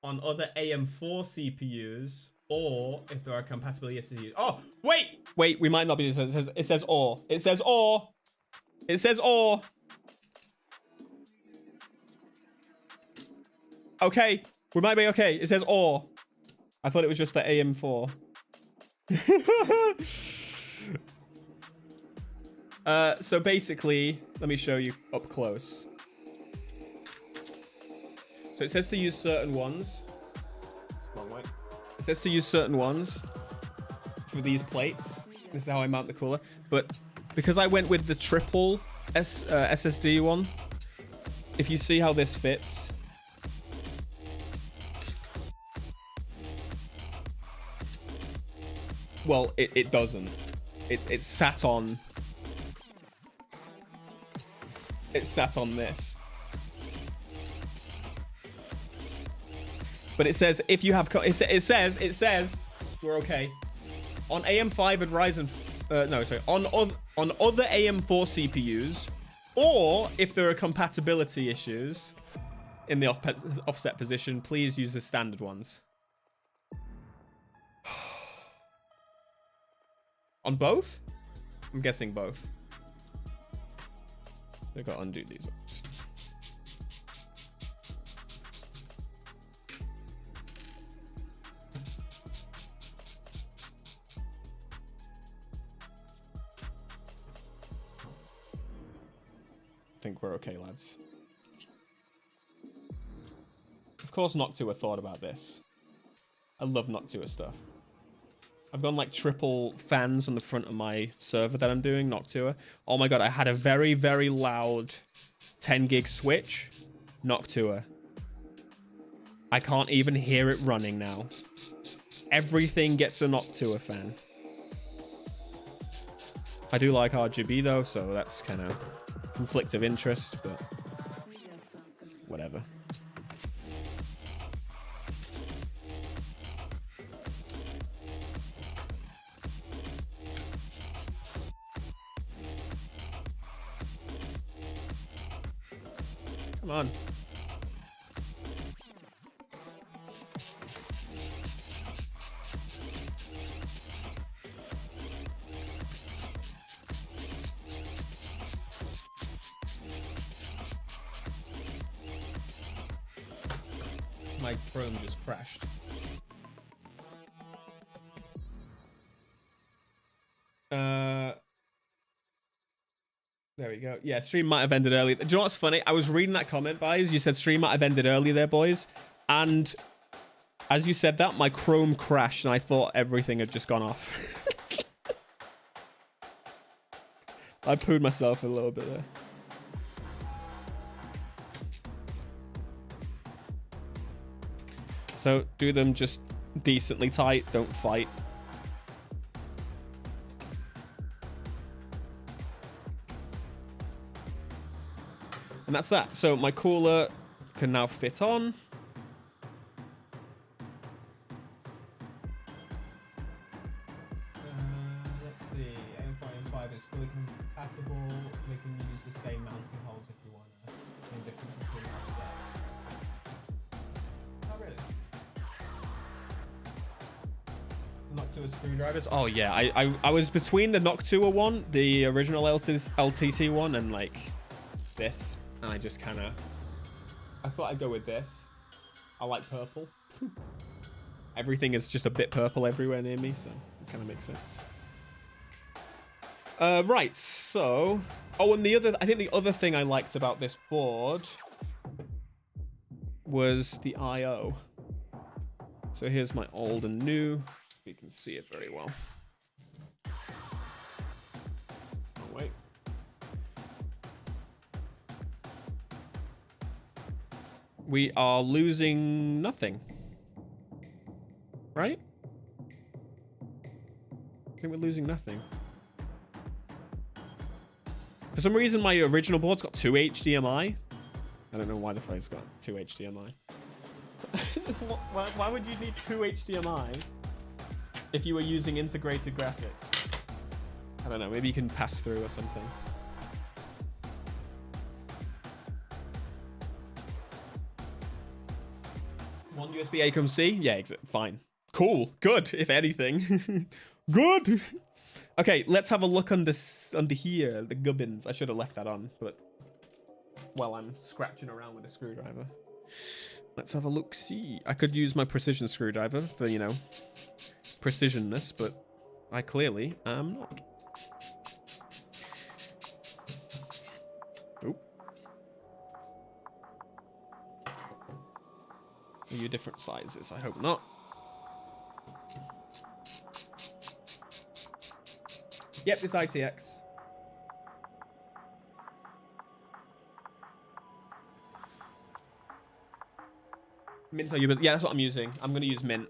A: On other AM4 CPUs, or if there are compatibility SSDs. Oh, wait, we might not be. It says or. It says or. It says or. Okay, we might be okay. It says or. I thought it was just for AM4. So basically, let me show you up close. So it says to use certain ones. Wrong way. It says to use certain ones for these plates. This is how I mount the cooler. But because I went with the triple SSD one, if you see how this fits. Well, it doesn't. It's sat on. It's sat on this. But it says if you have it says we're okay. On AM5 and Ryzen on other AM4 CPUs, or if there are compatibility issues in the offset position, please use the standard ones. On both? I'm guessing both. I've got to undo these. I think we're okay, lads. Of course, Noctua thought about this. I love Noctua stuff. I've gone like triple fans on the front of my server that I'm doing, Noctua. Oh my god, I had a very, very loud 10 gig switch, Noctua. I can't even hear it running now. Everything gets a Noctua fan. I do like RGB though, so that's kind of conflict of interest, but whatever. Come on. My Chrome just crashed. There we go. Yeah, stream might have ended early. Do you know what's funny? I was reading that comment, guys. You said stream might have ended early there, boys. And as you said that, my Chrome crashed and I thought everything had just gone off. I pooed myself a little bit there. So do them just decently tight. Don't fight. And that's that. So my cooler can now fit on. Let's see. M5 is fully compatible. We can use the same mounting holes if you want to. In different computers. Oh, really? Noctua screwdrivers. Oh yeah, I was between the Noctua one, the original LTC one, and like this. And I just kind of, I thought I'd go with this. I like purple. Everything is just a bit purple everywhere near me, so it kind of makes sense. Right, so, oh, and I think the other thing I liked about this board was the I/O. So here's my old and new. You can see it very well. Oh, wait. We are losing nothing. Right? I think we're losing nothing. For some reason, my original board's got 2 HDMI. I don't know why the phone's got 2 HDMI. Why would you need 2 HDMI if you were using integrated graphics? I don't know. Maybe you can pass through or something. One USB-A comes C? Yeah, fine. Cool. Good, if anything. Good. Okay, let's have a look under here. The gubbins. I should have left that on, but while I'm scratching around with a screwdriver. Let's have a look. See, I could use my precision screwdriver for, you know, precisionness, but I clearly am not. Oop. Are you different sizes? I hope not. Yep, this ITX. Mint are you? Yeah, that's what I'm using. I'm gonna use Mint.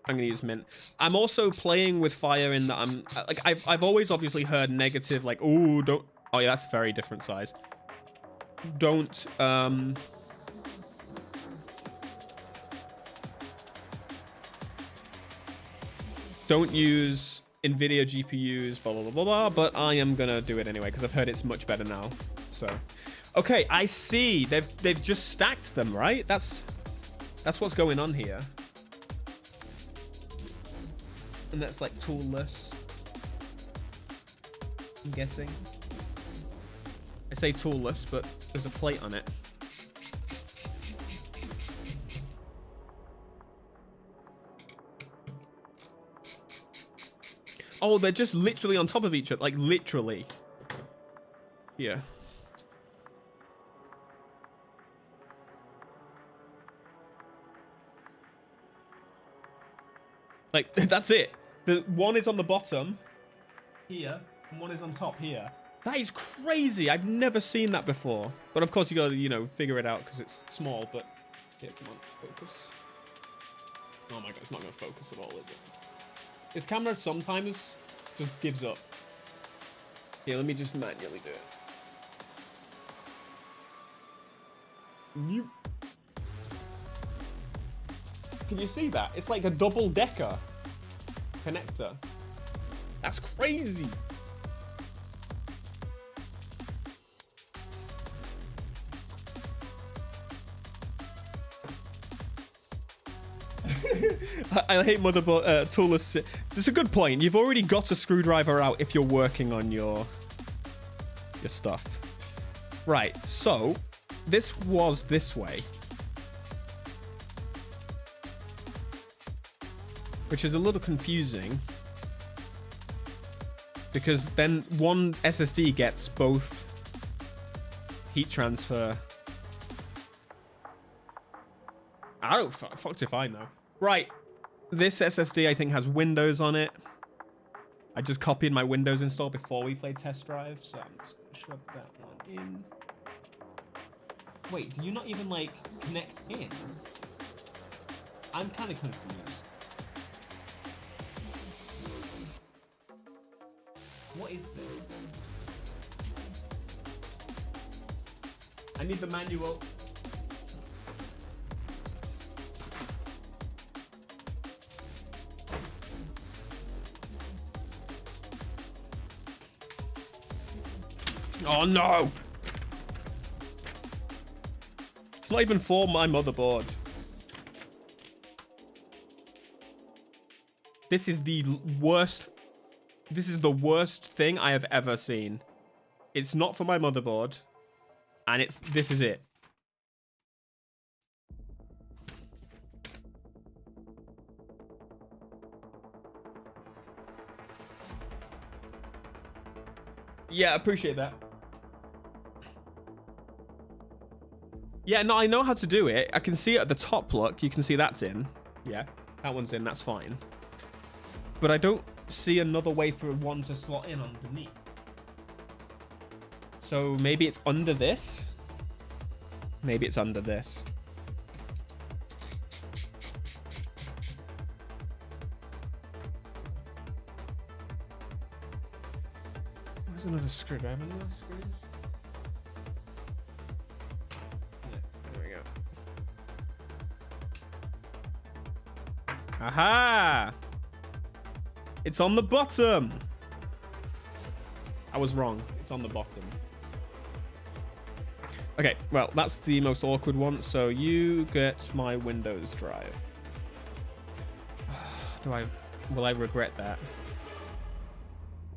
A: I'm gonna use Mint. I'm also playing with fire in that I'm like I've always obviously heard negative like, oh, don't. Oh yeah, that's a very different size. Don't don't use NVIDIA GPUs, blah, blah, blah, blah, blah, but I am gonna do it anyway because I've heard it's much better now. So, okay, I see. They've just stacked them, right? That's what's going on here. And that's like toolless. I'm guessing. I say toolless, but there's a plate on it. Oh, they're just literally on top of each other. Like, literally. Yeah. Like, that's it. The one is on the bottom here, and one is on top here. That is crazy. I've never seen that before. But of course, you gotta, you know, figure it out because it's small. But yeah, come on, focus. Oh my god, it's not gonna focus at all, is it? This camera sometimes just gives up. Yeah, let me just manually do it. Can you see that? It's like a double-decker connector. That's crazy. I hate motherboard toolless. That's a good point. You've already got a screwdriver out if you're working on your stuff. Right, so this was this way. Which is a little confusing. Because then one SSD gets both heat transfer. I don't fucked if I know. Right. This SSD I think has Windows on it. I just copied my Windows install before we played test drive, so I'm just gonna shove that one in. Wait, do you not even like connect in? I'm kind of confused. What is this? I need the manual. Oh no! It's not even for my motherboard. This is the worst. This is the worst thing I have ever seen. It's not for my motherboard, and this is it. Yeah, appreciate that. Yeah, no, I know how to do it. I can see it at the top, look. You can see that's in. Yeah, that one's in, that's fine. But I don't see another way for one to slot in underneath. So maybe it's under this. Maybe it's under this. Where's another screw? Do I have another screw? There we go. Aha! It's on the bottom. I was wrong. It's on the bottom. Okay, well, that's the most awkward one. So you get my Windows drive. Will I regret that?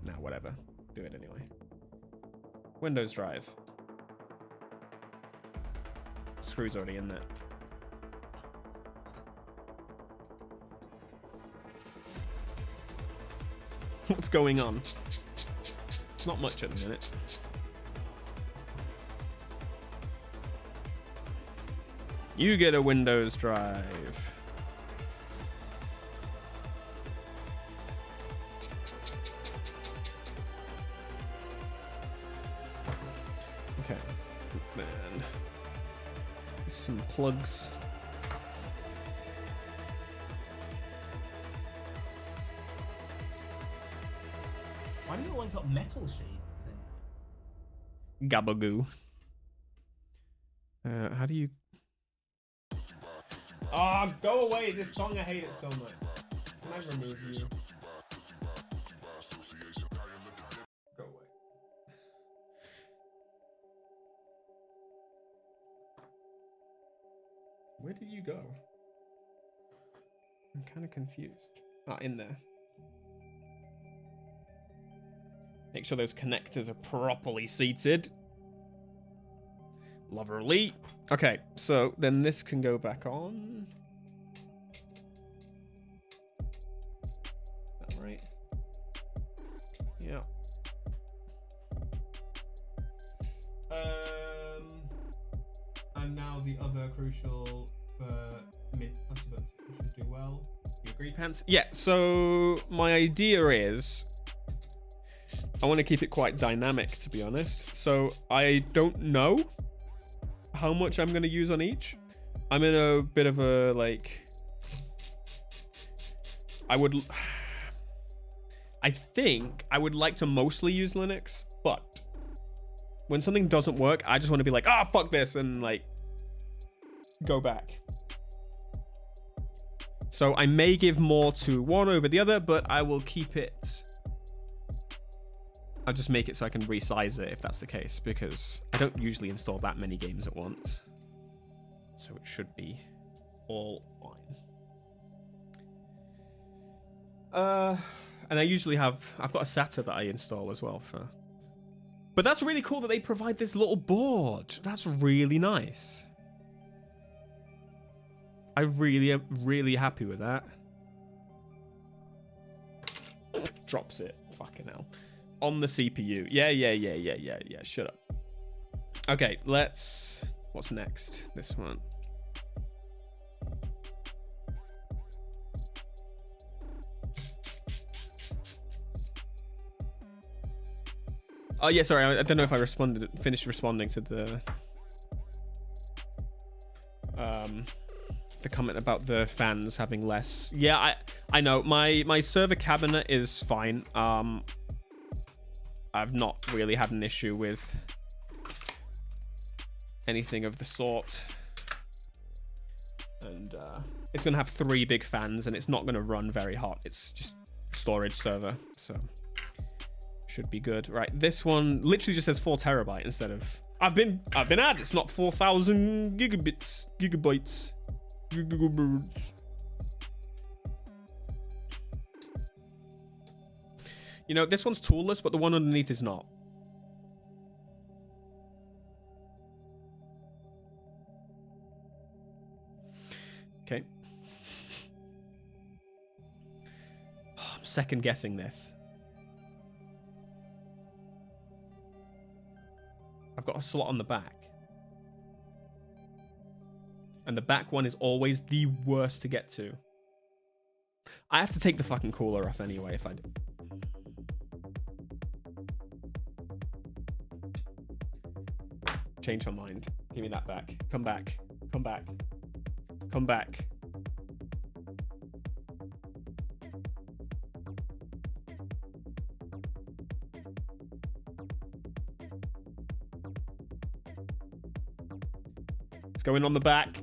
A: Nah, whatever. Do it anyway. Windows drive. Screw's already in there. What's going on? It's not much at the minute. You get a Windows drive. Okay, man. Some plugs. Why do you like that metal shade thing? Gabagoo. How do you? Oh, go away! This song, I hate it so much. Can I remove you? Go away. Where did you go? I'm kind of confused. Ah, in there. Make sure those connectors are properly seated. Lovely. Okay, so then this can go back on. Is that right? Yeah. And now the other crucial for mid-settlement should do well. Your Degree pants? Yeah, so my idea is I want to keep it quite dynamic, to be honest. So I don't know how much I'm going to use on each. I'm in a bit of a, like... I think I would like to mostly use Linux, but when something doesn't work, I just want to be like, ah, fuck this, and like go back. So I may give more to one over the other, but I will keep it. I'll just make it so I can resize it if that's the case, because I don't usually install that many games at once. So it should be all fine. And I usually I've got a SATA that I install as well for. But that's really cool that they provide this little board. That's really nice. I really am really happy with that. Drops it. Fucking hell. On the CPU. Yeah. Shut up. Okay, let's... What's next? This one. Oh yeah, sorry. I don't know if I finished responding to the comment about the fans having less. Yeah, I know. My server cabinet is fine. I've not really had an issue with anything of the sort. And it's gonna have 3 big fans, and it's not gonna run very hot. It's just storage server, so should be good. Right, this one literally just says 4 terabyte instead of I've been at it's not 4,000 gigabytes. You know, this one's toolless, but the one underneath is not. Okay. Oh, I'm second guessing this. I've got a slot on the back. And the back one is always the worst to get to. I have to take the fucking cooler off anyway if I do. Change my mind. Give me that back. Come back. Come back. Come back. It's going on the back.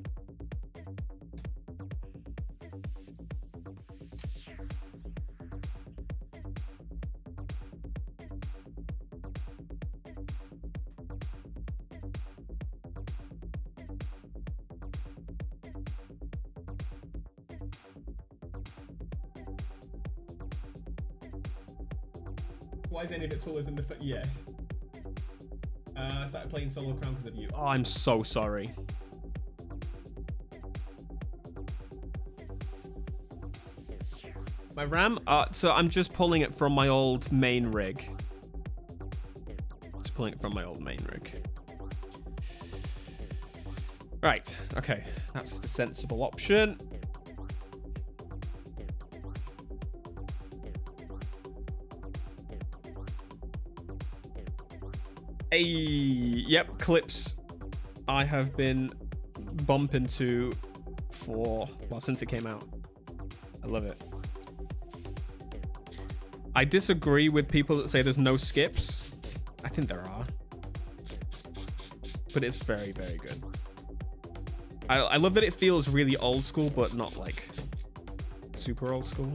A: Why is any of it taller than the yeah? I started playing Solo Crown because of you. Oh, I'm so sorry. My RAM? So I'm just pulling it from my old main rig. Just pulling it from my old main rig. Right, okay. That's the sensible option. Hey, yep, clips I have been bumping to for, well, since it came out. I love it. I disagree with people that say there's no skips. I think there are. But it's very, very good. I love that it feels really old school, but not like super old school.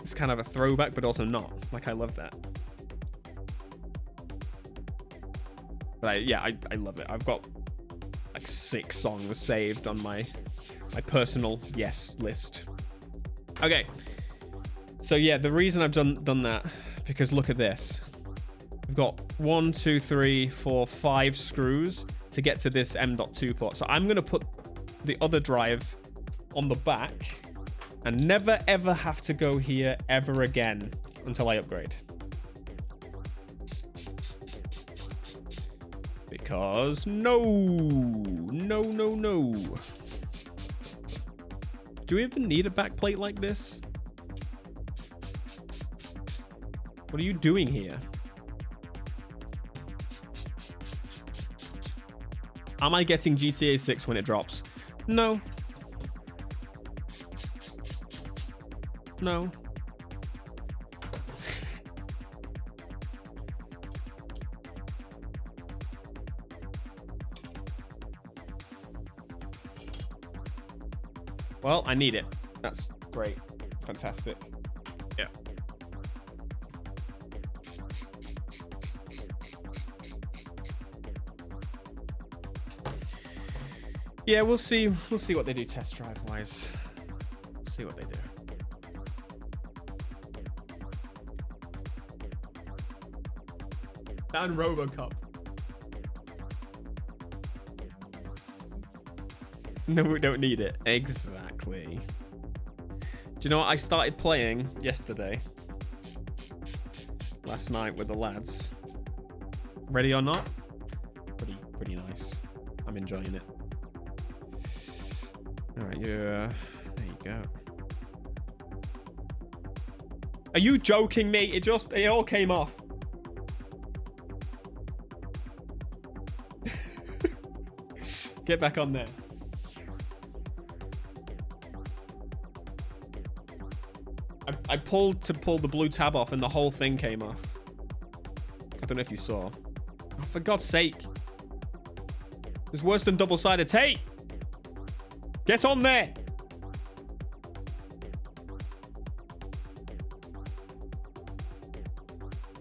A: It's kind of a throwback, but also not. Like, I love that. But I love it. I've got like 6 songs saved on my personal yes list. Okay. So yeah, the reason I've done that, because look at this. We've got 1, 2, 3, 4, 5 screws to get to this M.2 port. So I'm going to put the other drive on the back and never ever have to go here ever again until I upgrade. Because no. Do we even need a backplate like this? What are you doing here? Am I getting GTA 6 when it drops? No. No. Well, I need it. That's great. Fantastic. Yeah. Yeah, we'll see. We'll see what they do test drive wise. See what they do. And RoboCop. No, we don't need it. Exactly. Do you know what I started playing yesterday? Last night with the lads. Ready or not? Pretty nice. I'm enjoying it. Alright, there you go. Are you joking me? It all came off. Get back on there. I pulled to pull the blue tab off and the whole thing came off. I don't know if you saw. Oh, for God's sake. It's worse than double-sided tape. Get on there.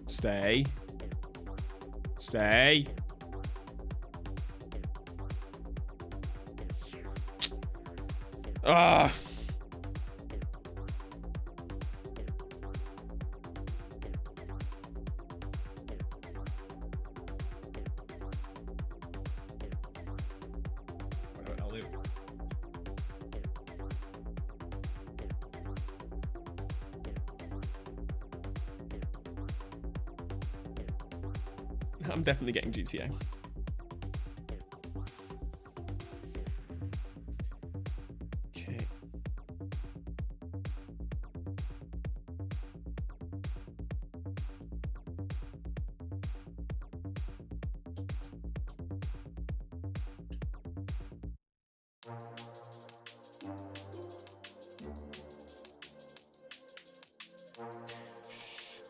A: Stay. Stay. Ah. I'm definitely getting GTA. Okay.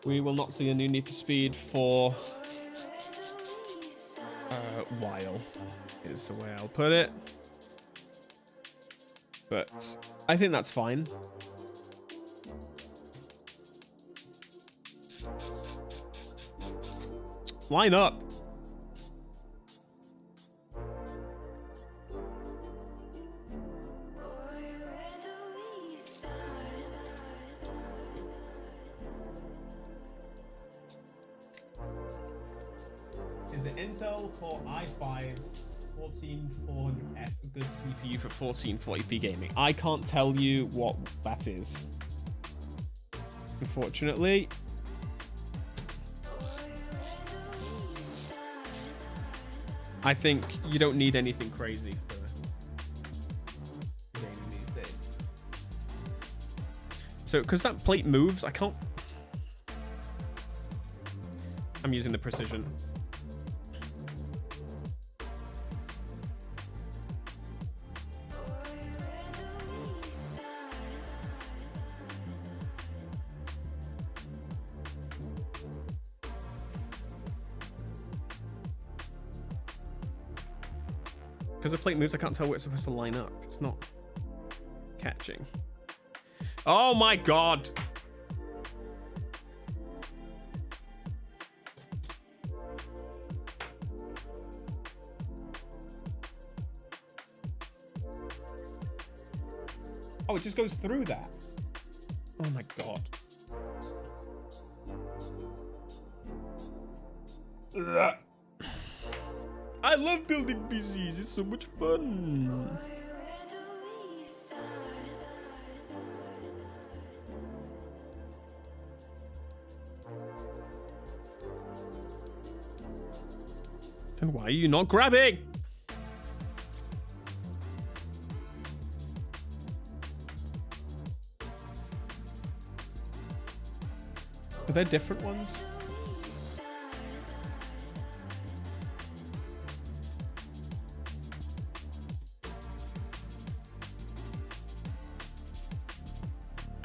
A: We will not see a new Need for Speed for while is the way I'll put it, but I think that's fine. Line up. Is it Intel Core i5 14400F, a good CPU for 1440p gaming? I can't tell you what that is, unfortunately. I think you don't need anything crazy for gaming these days. So, because that plate moves, I can't... I'm using the precision. Because the plate moves, I can't tell where it's supposed to line up. It's not catching. Oh my God. Oh, it just goes through that. Oh my God. Ugh. I love building PCs. It's so much fun. Then why are you not grabbing? there different ones?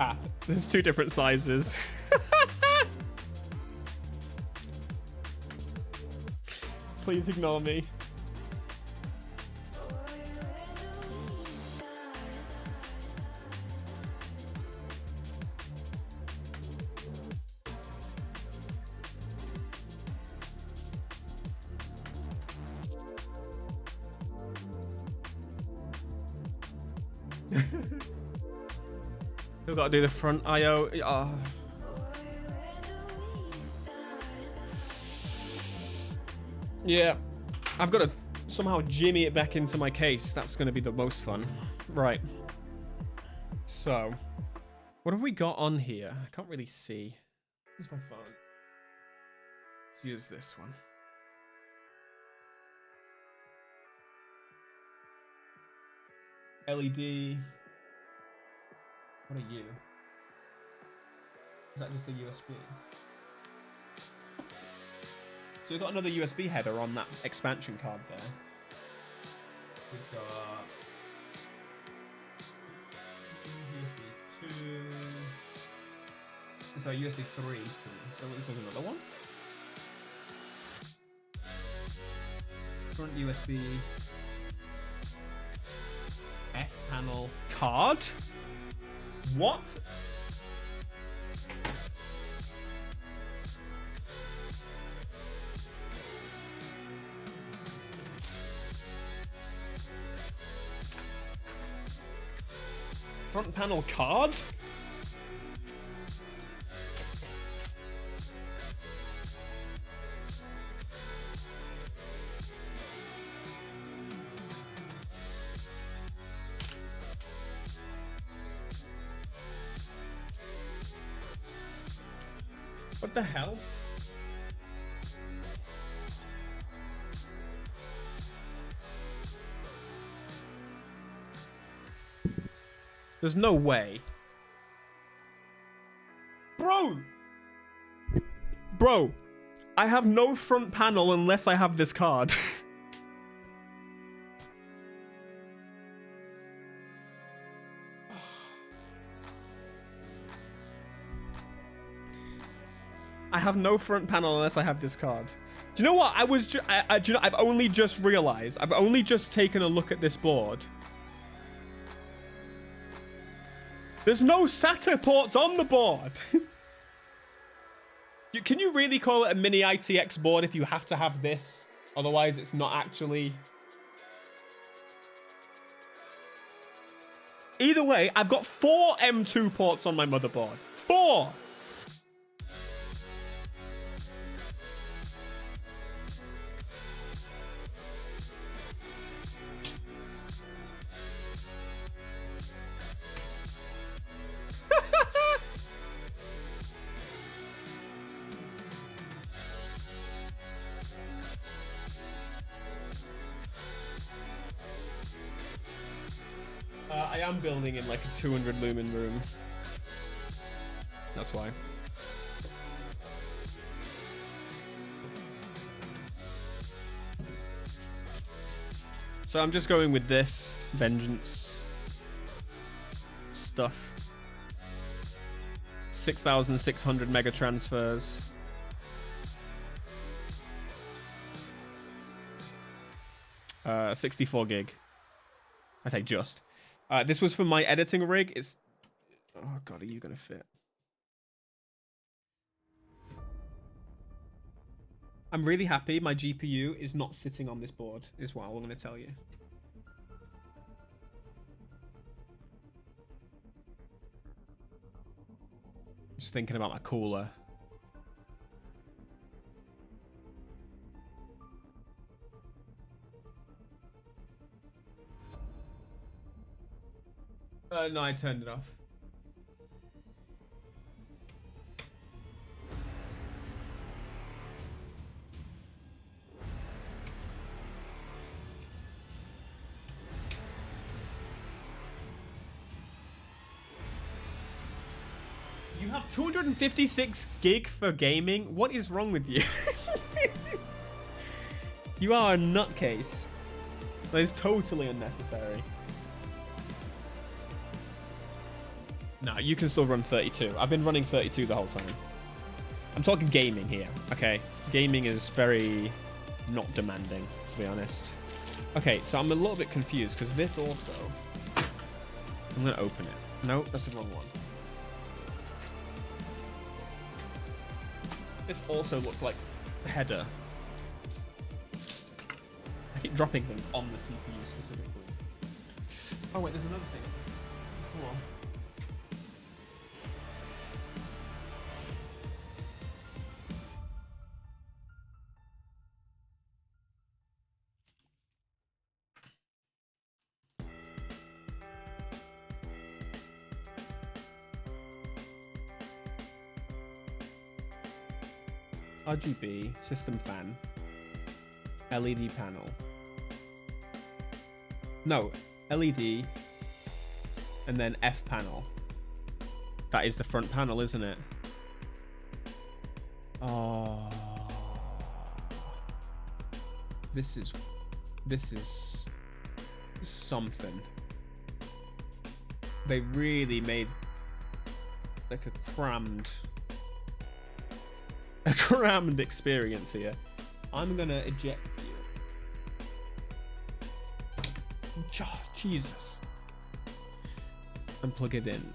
A: Ah, there's 2 different sizes. Please ignore me. Still got to do the front I/O. Oh. Yeah, I've got to somehow jimmy it back into my case. That's going to be the most fun. Right. So, what have we got on here? I can't really see. Where's my phone? Let's use this one. LED. What are you? Is that just a USB? So we've got another USB header on that expansion card there. We've got USB 2. Sorry, USB 3. So there's another one. Front USB. F panel card. What? Front panel card? What the hell? There's no way. Bro, I have no front panel unless I have this card. I have no front panel unless I have this card. Do you know what? I've only just realized. I've only just taken a look at this board. There's no SATA ports on the board. Can you really call it a mini ITX board if you have to have this? Otherwise, it's not actually... Either way, I've got 4 M2 ports on my motherboard. 4! I am building in like a 200 lumen room. That's why. So I'm just going with this Vengeance stuff. 6,600 mega transfers. Uh, 64 gig. I say just. This was for my editing rig. It's... Oh god, are you gonna fit? I'm really happy my GPU is not sitting on this board, is what I'm gonna tell you. Just thinking about my cooler. No, I turned it off. You have have 256 gig for gaming? What is wrong with you? You are a nutcase. That is totally unnecessary. No, you can still run 32. I've been running 32 the whole time. I'm talking gaming here, okay? Gaming is very not demanding, to be honest. Okay, so I'm a little bit confused because this also... I'm going to open it. No, that's the wrong one. This also looks like the header. I keep dropping things on the CPU specifically. Oh wait, there's another thing. Come on. RGB, system fan, LED panel. No, LED, and then F panel. That is the front panel, isn't it? Oh. This is something. They really made like a crammed experience here. I'm gonna eject you. Oh, Jesus. And plug it in.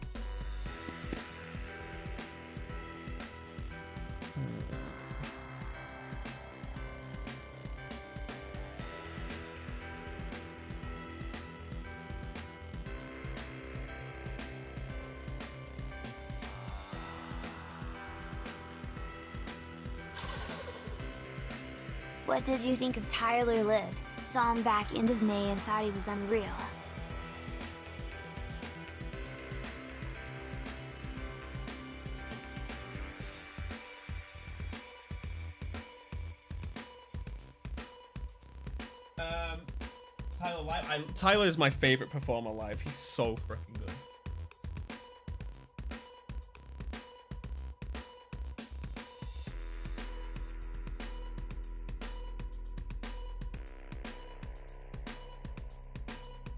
B: What did you think of Tyler Live? Saw him back end of May and thought he was unreal.
A: Tyler live. Tyler is my favorite performer live. He's so freaking good.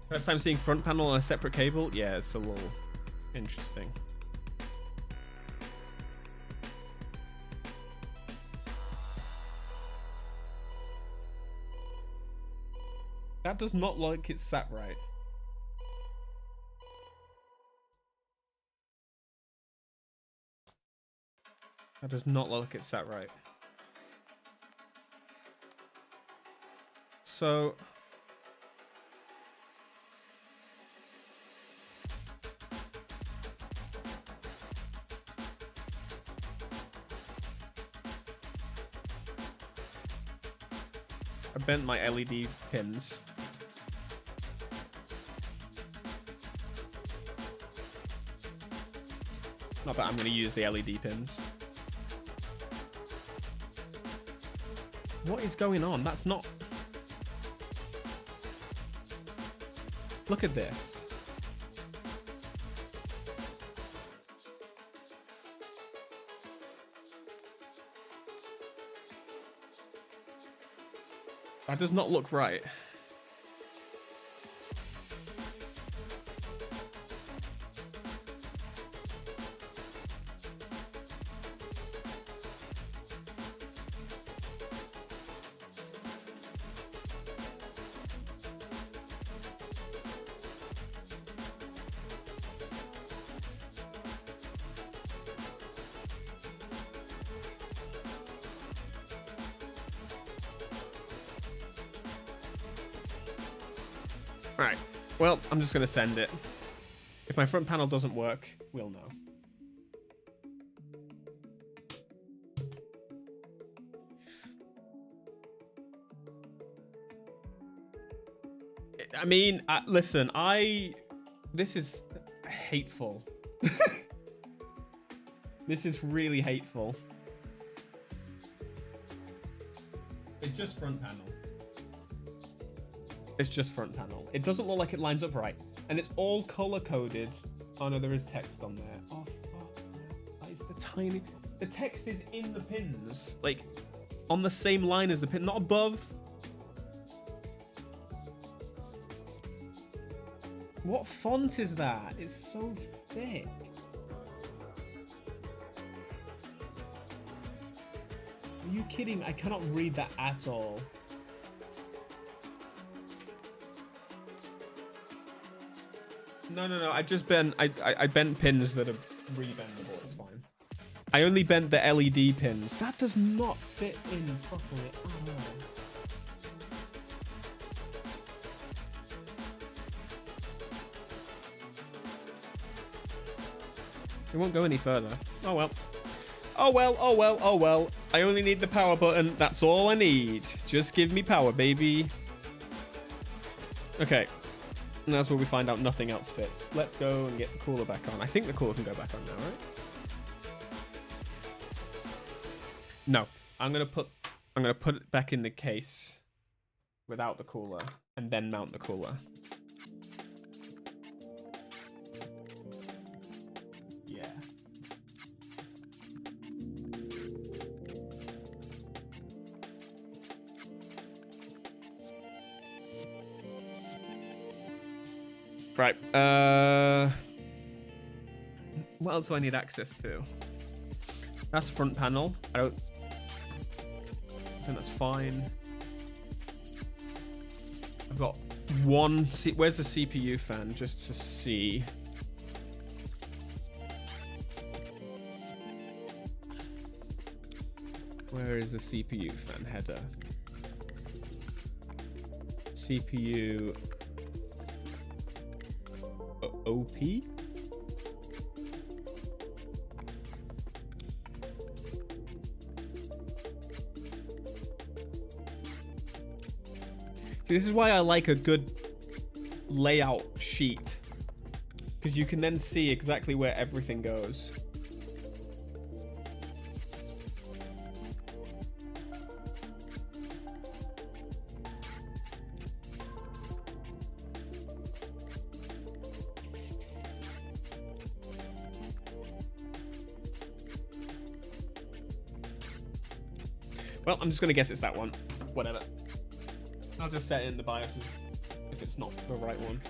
A: First time seeing front panel on a separate cable? Yeah, it's a little interesting. That does not look like it's sat right. That does not look like it's sat right. So... I bent my LED pins. Not that I'm going to use the LED pins. What is going on? That's not... Look at this. That does not look right. Alright, well, I'm just going to send it. If my front panel doesn't work, we'll know. I mean, listen, this is hateful. This is really hateful. It's just front panel. It's just front panel. It doesn't look like it lines up right. And it's all color coded. Oh no, there is text on there. Oh fuck. That is tiny. The text is in the pins, like on the same line as the pin, not above. What font is that? It's so thick. Are you kidding me? I cannot read that at all. No. I just bent. I bent pins that are rebendable. It's fine. I only bent the LED pins. That does not sit in properly at all. It won't go any further. Oh well. Oh well, oh well, oh well. I only need the power button. That's all I need. Just give me power, baby. Okay. And that's where we find out nothing else fits. Let's go and get the cooler back on. I think the cooler can go back on now, right? No. I'm gonna put it back in the case without the cooler and then mount the cooler. Yeah. Right. What else do I need access to? That's front panel. I think that's fine. I've got one. Where's the CPU fan? Just to see. Where is the CPU fan header? CPU OP? See, this is why I like a good layout sheet, because you can then see exactly where everything goes. Well, I'm just going to guess it's that one. Whatever. I'll just set it in the BIOS if it's not the right one.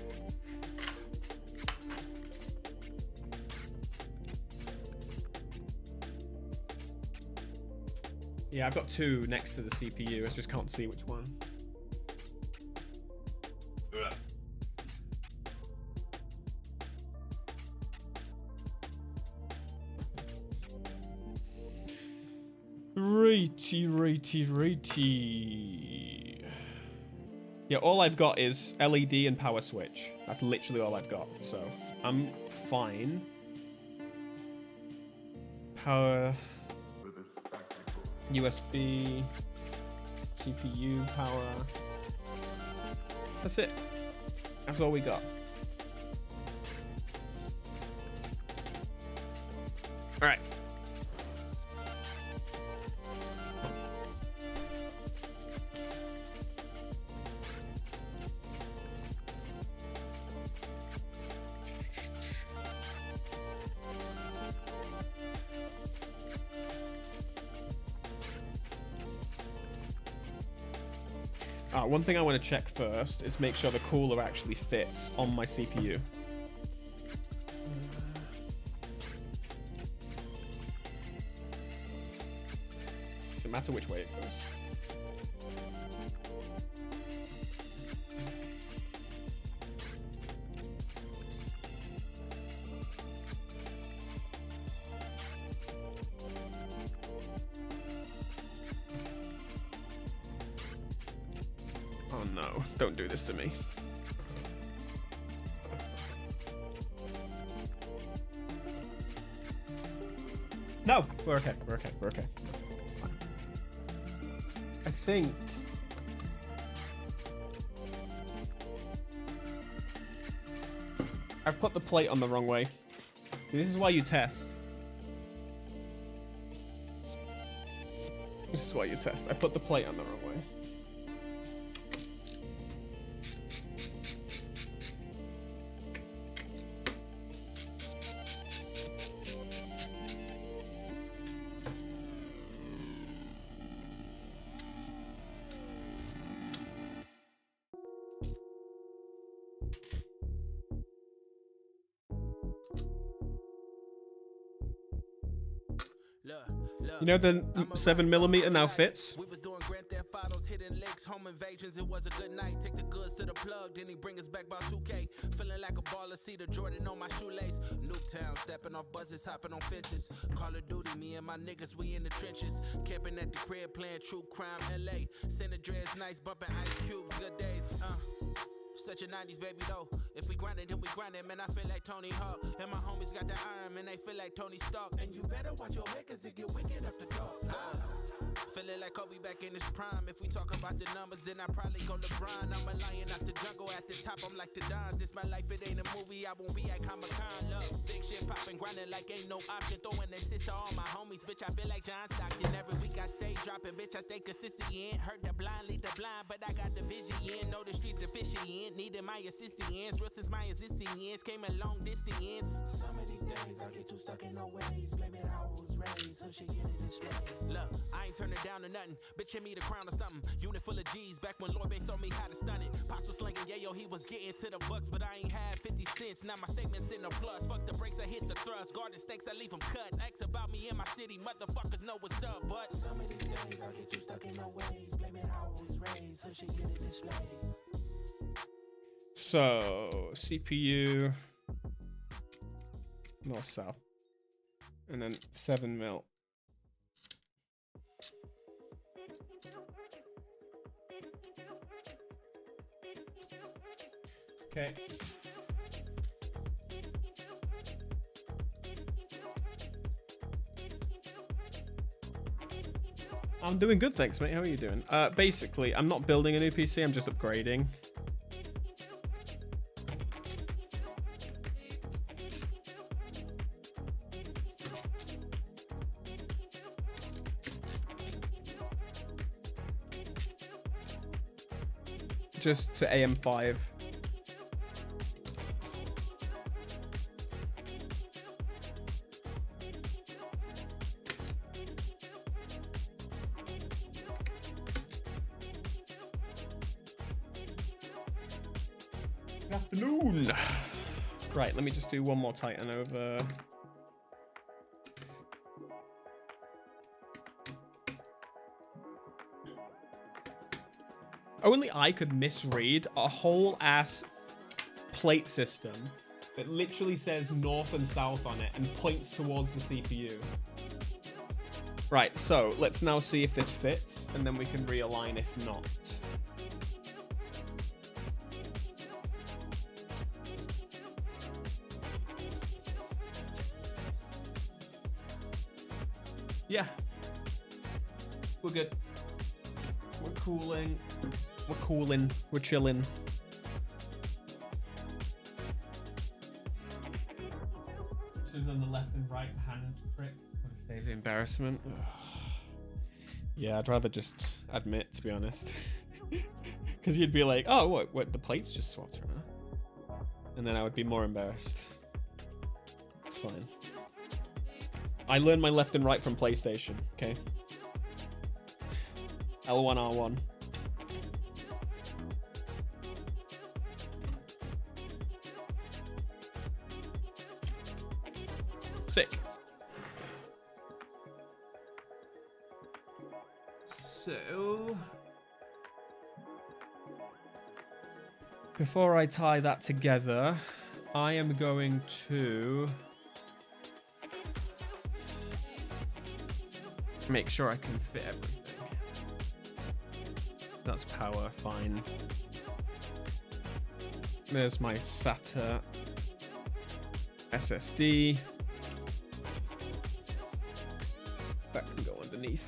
A: Yeah, I've got two next to the CPU. I just can't see which one. Righty. Yeah, all I've got is LED and power switch. That's literally all I've got, so I'm fine. Power, USB, CPU power. That's it. That's all we got. All right. One thing I want to check first is make sure the cooler actually fits on my CPU. Doesn't matter which way it goes. Oh no, don't do this to me. No, we're okay, we're okay, we're okay. I think... I've put the plate on the wrong way. See, this is why you test. This is why you test. I put the plate on the wrong way. You know the 7mm now fits.
C: We was doing Grand Theft Autos, hidden licks, home invasions. It was a good night. Take the goods to the plug, then he bring us back by 2K. Feeling like a baller, see the Jordan on my shoelace. Newtown, stepping off buses, hopping on fences. Call of Duty, me and my niggas, we in the trenches. Camping at the crib, playing true crime LA. Center dreads, nice, bumping Ice Cubes, good days. Such a 90s baby though. If we grind it, then we grind it, man. I feel like Tony Hawk. And my homies got the iron, man. They feel like Tony Stark. And you better watch your head, cause it get wicked up the top. Feeling like Kobe back in his prime. If we talk about the numbers, then I probably go LeBron. I'm a lion out the jungle. At the top, I'm like the Dons. This my life, it ain't a movie. I won't react, I'm a con. Look, big shit popping, grinding like ain't no option. Throwing assists to all my homies, bitch. I feel like John Stockton. Every week I stay dropping, bitch. I stay consistent. Hurt the blind, lead the blind, but I got the vision. Know the street deficient. Needed my assistance. Real since my existence. Came a long distance. Some of these days I get too stuck in no ways. Blame it how I was raised. So shit get it this way. Look, I ain't turning down to nothing. Bitch, hit me the crown or something. Unit full of G's. Back when Lloyd Banks told me how to stun it. Pops was slinging, yeah, yo, he was getting to the bucks, but I ain't had 50 cents. Now my statements in the plus. Fuck the brakes, I hit the thrust. Garden snakes, I leave them cut. Ask about me in my city. Motherfuckers know what's up, but some of these days I get too stuck in no ways. Blame it how I was raised. So shit get it this way.
A: So CPU north south, and then 7mm. Okay. I'm doing good, thanks, mate. How are you doing? Basically, I'm not building a new PC. I'm just upgrading. Just to AM5. Good afternoon. Right, let me just do one more Titan over. Only I could misread a whole ass plate system that literally says north and south on it and points towards the CPU. Right, so let's now see if this fits, and then we can realign if not. Yeah. We're good. We're cooling. We're cooling. We're chilling. Should have done the left and right hand trick. Would have saved the embarrassment. Ugh. Yeah, I'd rather just admit, to be honest. Because you'd be like, oh, what, the plates just swapped around. And then I would be more embarrassed. It's fine. I learned my left and right from PlayStation, okay? L1, R1. Sick. So, before I tie that together, I am going to make sure I can fit everything. That's power, fine. There's my SATA SSD. That can go underneath.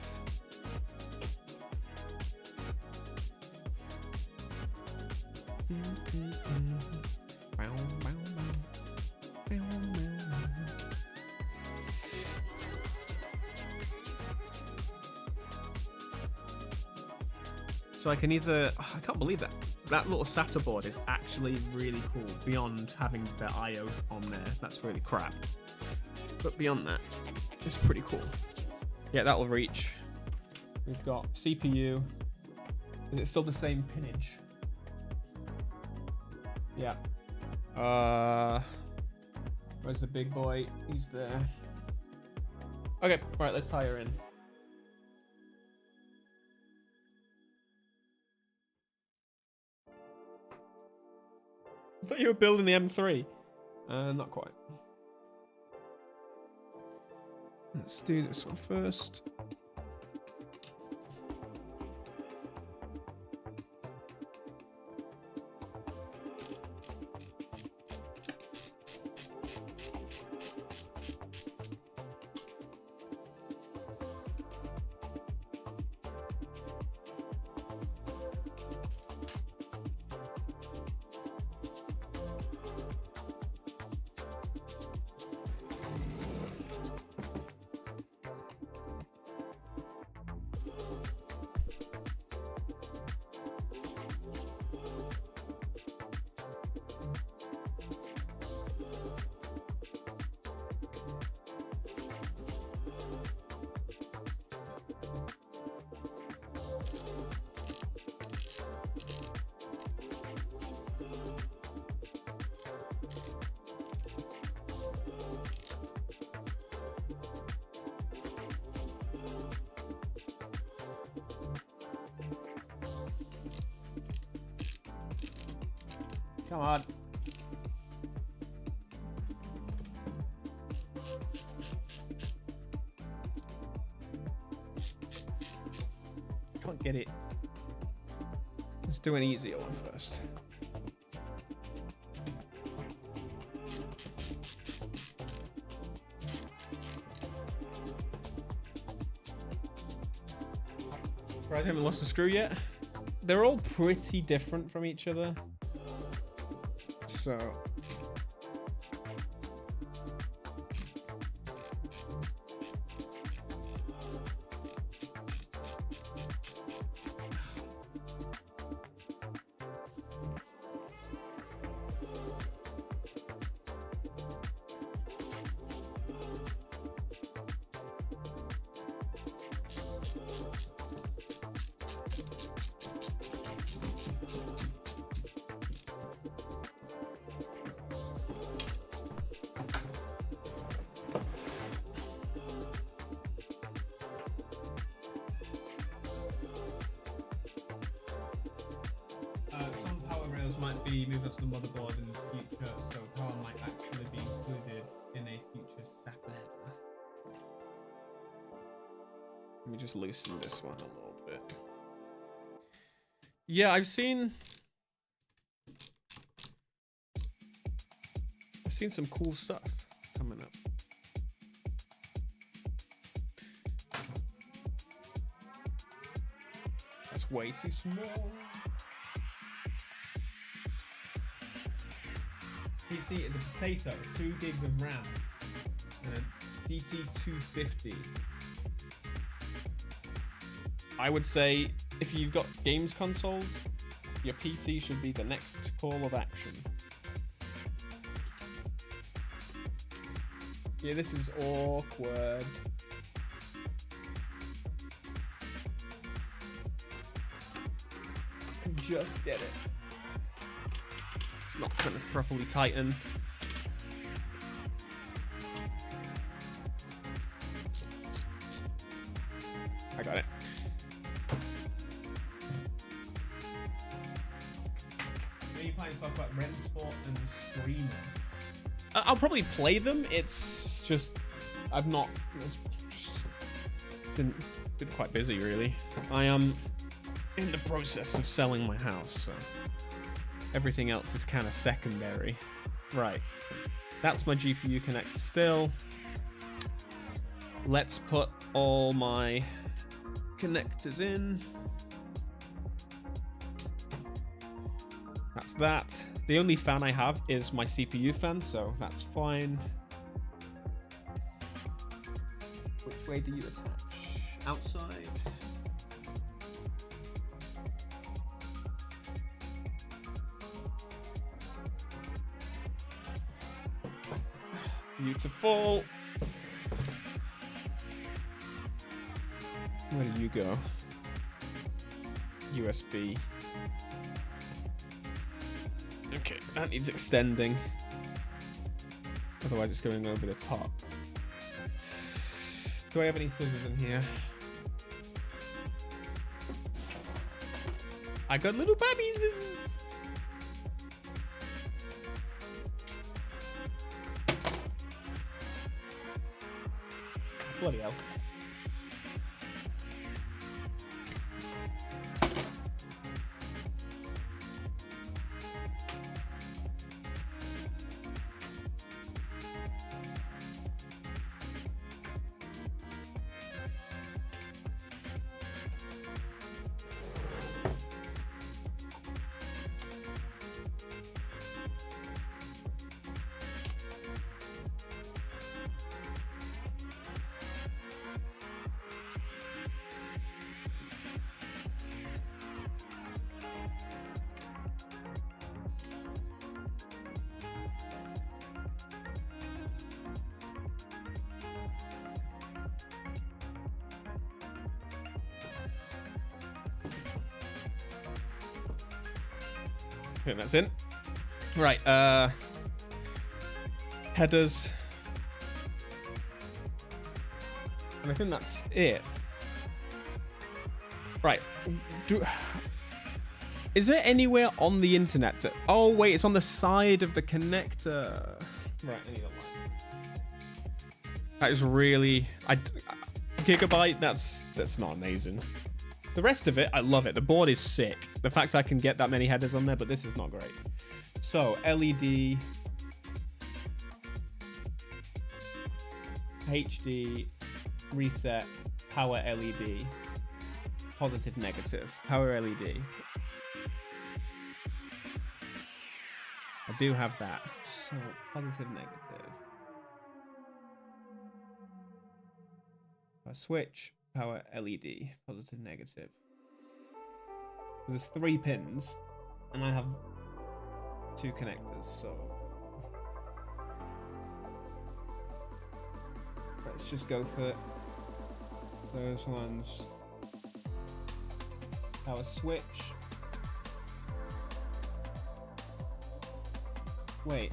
A: So I can either... I can't believe that. That little SATA board is actually really cool. Beyond having the I/O on there, that's really crap. But beyond that, it's pretty cool. Yeah, that'll reach. We've got CPU. Is it still the same pinage? Yeah. Where's the big boy? He's there. Okay, right, let's tie her in. I thought you were building the M3. Not quite. Let's do this one first. Come on. Can't get it. Let's do an easier one first. Right, I haven't lost a screw yet. They're all pretty different from each other. So some power rails might be moved onto the motherboard in the future, so power might actually be included in a future setup. Let me just loosen this one a little bit. Yeah, I've seen some cool stuff coming up. That's way too small. PC is a potato, 2 gigs of RAM, and a GT250. I would say if you've got games consoles, your PC should be the next call of action. Yeah, this is awkward. I can just get it. It's not kind of properly tightened. I got it. Are you playing stuff like Ren Sport and Screamer? I'll probably play them. It's just I've not been quite busy really. I am in the process of selling my house, so everything else is kind of secondary. Right, that's my GPU connector still. Let's put all my connectors in. That's that. The only fan I have is my CPU fan, so that's fine. Which way do you attach? Outside? Beautiful. Where do you go? USB. Okay, that needs extending. Otherwise it's going over the top. Do I have any scissors in here? I got little baby scissors. Bloody hell. I think that's it. Right, headers. And I think that's it. Right. Is there anywhere on the internet that... Oh, wait, it's on the side of the connector. Right, I need a line. That is really... Gigabyte, that's not amazing. The rest of it, I love it. The board is sick. The fact I can get that many headers on there, but this is not great. So, LED, HD, reset, power LED, positive, negative, power LED. I do have that. So, positive, negative. Switch. Power LED, positive, negative. So there's 3 pins, and I have 2 connectors, so let's just go for those ones. Power switch. Wait.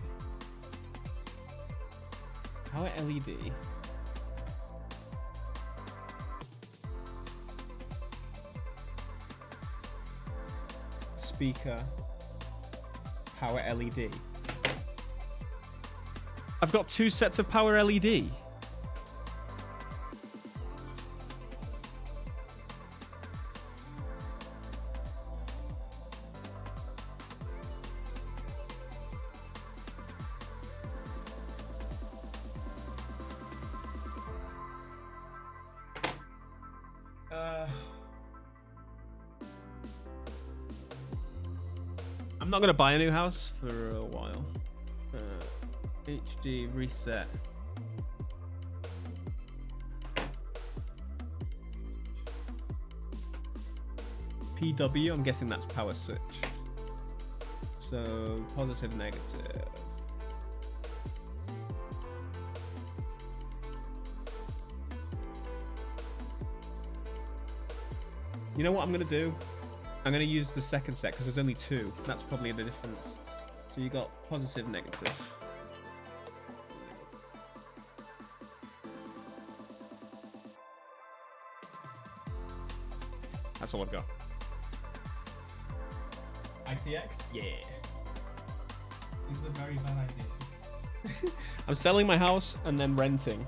A: Power LED. Speaker, power LED. I've got 2 sets of power LED. I'm not going to buy a new house for a while. HD reset. PW, I'm guessing that's power switch. So positive, negative. You know what I'm going to do? I'm going to use the second set because there's only 2. That's probably the difference. So you got positive, negative. That's all I've got. ITX? Yeah. This is a very bad idea. I'm selling my house and then renting.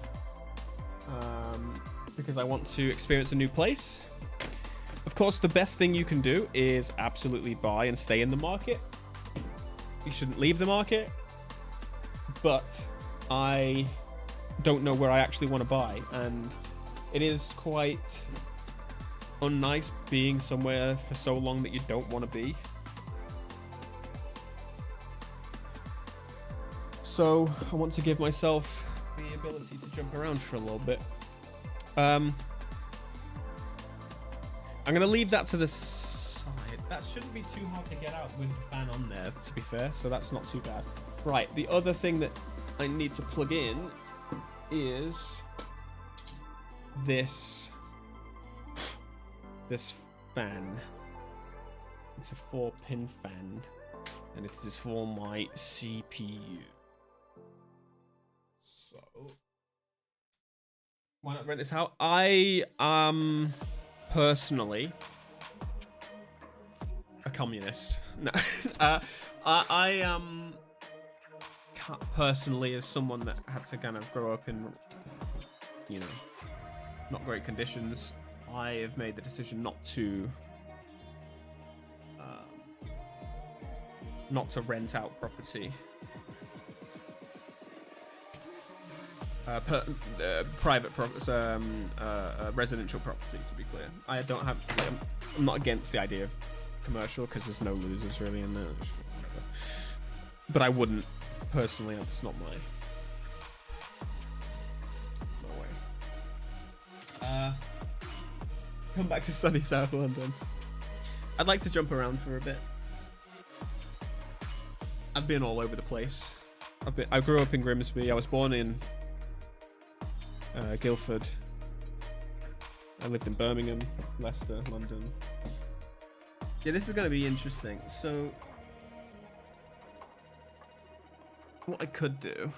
A: Because I want to experience a new place. Of course, the best thing you can do is absolutely buy and stay in the market. You shouldn't leave the market. But I don't know where I actually want to buy. And it is quite unnice being somewhere for so long that you don't want to be. So I want to give myself the ability to jump around for a little bit. I'm going to leave that to the side. That shouldn't be too hard to get out with the fan on there, to be fair, so that's not too bad. Right, the other thing that I need to plug in is this fan. It's a 4-pin fan, and it is for my CPU. So, why not rent this out? I personally a communist. No, I personally, as someone that had to kind of grow up in, you know, not great conditions, I have made the decision not to rent out property. Private residential property, to be clear. I don't have. Like, I'm not against the idea of commercial because there's no losers really in there. But I wouldn't personally. That's not my. No way. Come back to sunny South London. I'd like to jump around for a bit. I've been all over the place. I grew up in Grimsby. I was born in Guildford. I lived in Birmingham, Leicester, London. Yeah, this is going to be interesting. So, what I could do,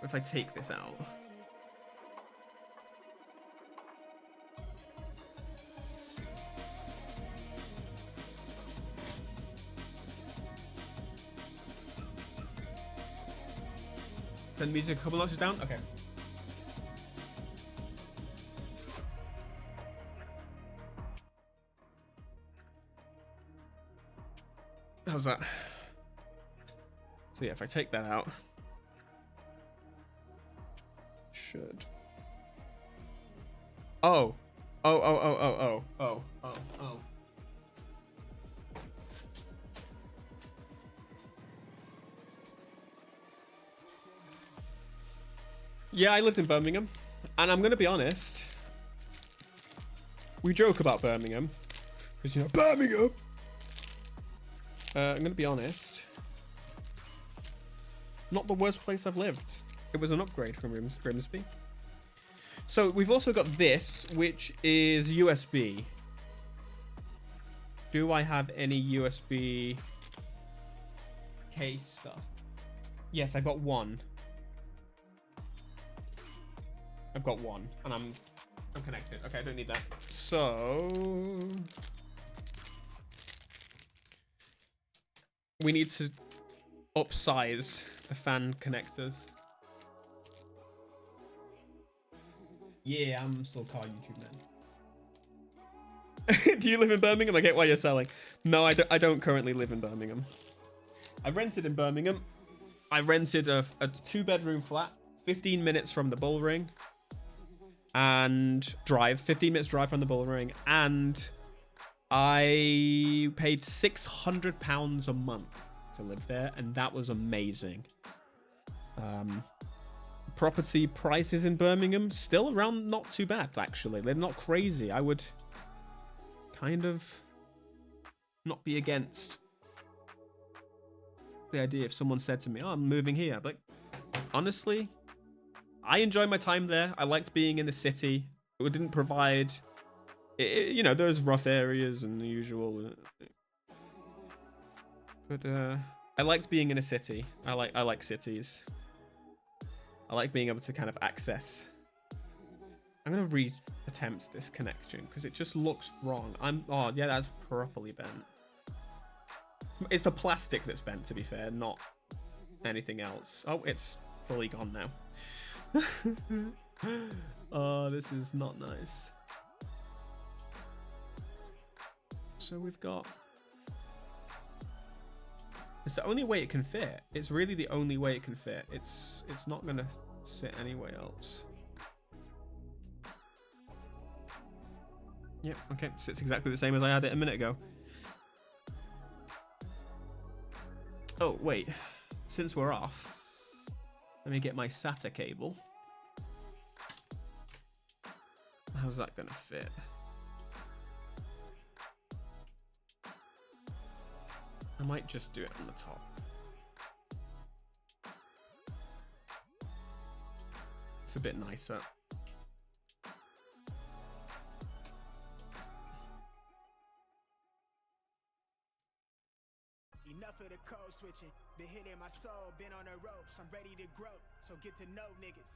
A: if I take this out, turn the music a couple notches down. Okay. How's that? So yeah, if I take that out, should. Oh. Yeah, I lived in Birmingham, and I'm gonna be honest. We joke about Birmingham, because you know Birmingham. I'm gonna be honest. Not the worst place I've lived. It was an upgrade from Grimsby. So we've also got this, which is USB. Do I have any USB case stuff? Yes, I got one. I've got one, and I'm connected. Okay, I don't need that. So we need to upsize the fan connectors. Yeah, I'm still car YouTube man. Do you live in Birmingham? I get why you're selling. No, I don't currently live in Birmingham. I rented in Birmingham. I rented a 2-bedroom flat, 15 minutes from the Bull Ring. And 15 minutes drive from the Bull Ring. And I paid £600 a month to live there, and that was amazing. Property prices in Birmingham still around not too bad, actually. They're not crazy. I would kind of not be against the idea if someone said to me, oh, I'm moving here. But honestly, I enjoy my time there. I liked being in the city. It didn't provide, you know, there's rough areas and the usual. But I liked being in a city. I like cities. I like being able to kind of access. I'm gonna re-attempt this connection because it just looks wrong. Oh yeah, that's properly bent. It's the plastic that's bent, to be fair, not anything else. Oh, it's fully gone now. Oh, this is not nice. So we've got. It's the only way it can fit. It's really the only way it can fit. It's not gonna sit anywhere else. Yep, okay, sits exactly the same as I had it a minute ago. Oh, wait. Since we're off, let me get my SATA cable. How's that gonna fit? I might just do it on the top. It's a bit nicer.
D: Enough of the code switching. Been hitting my soul, been on the ropes. I'm ready to grow. So get to know niggas.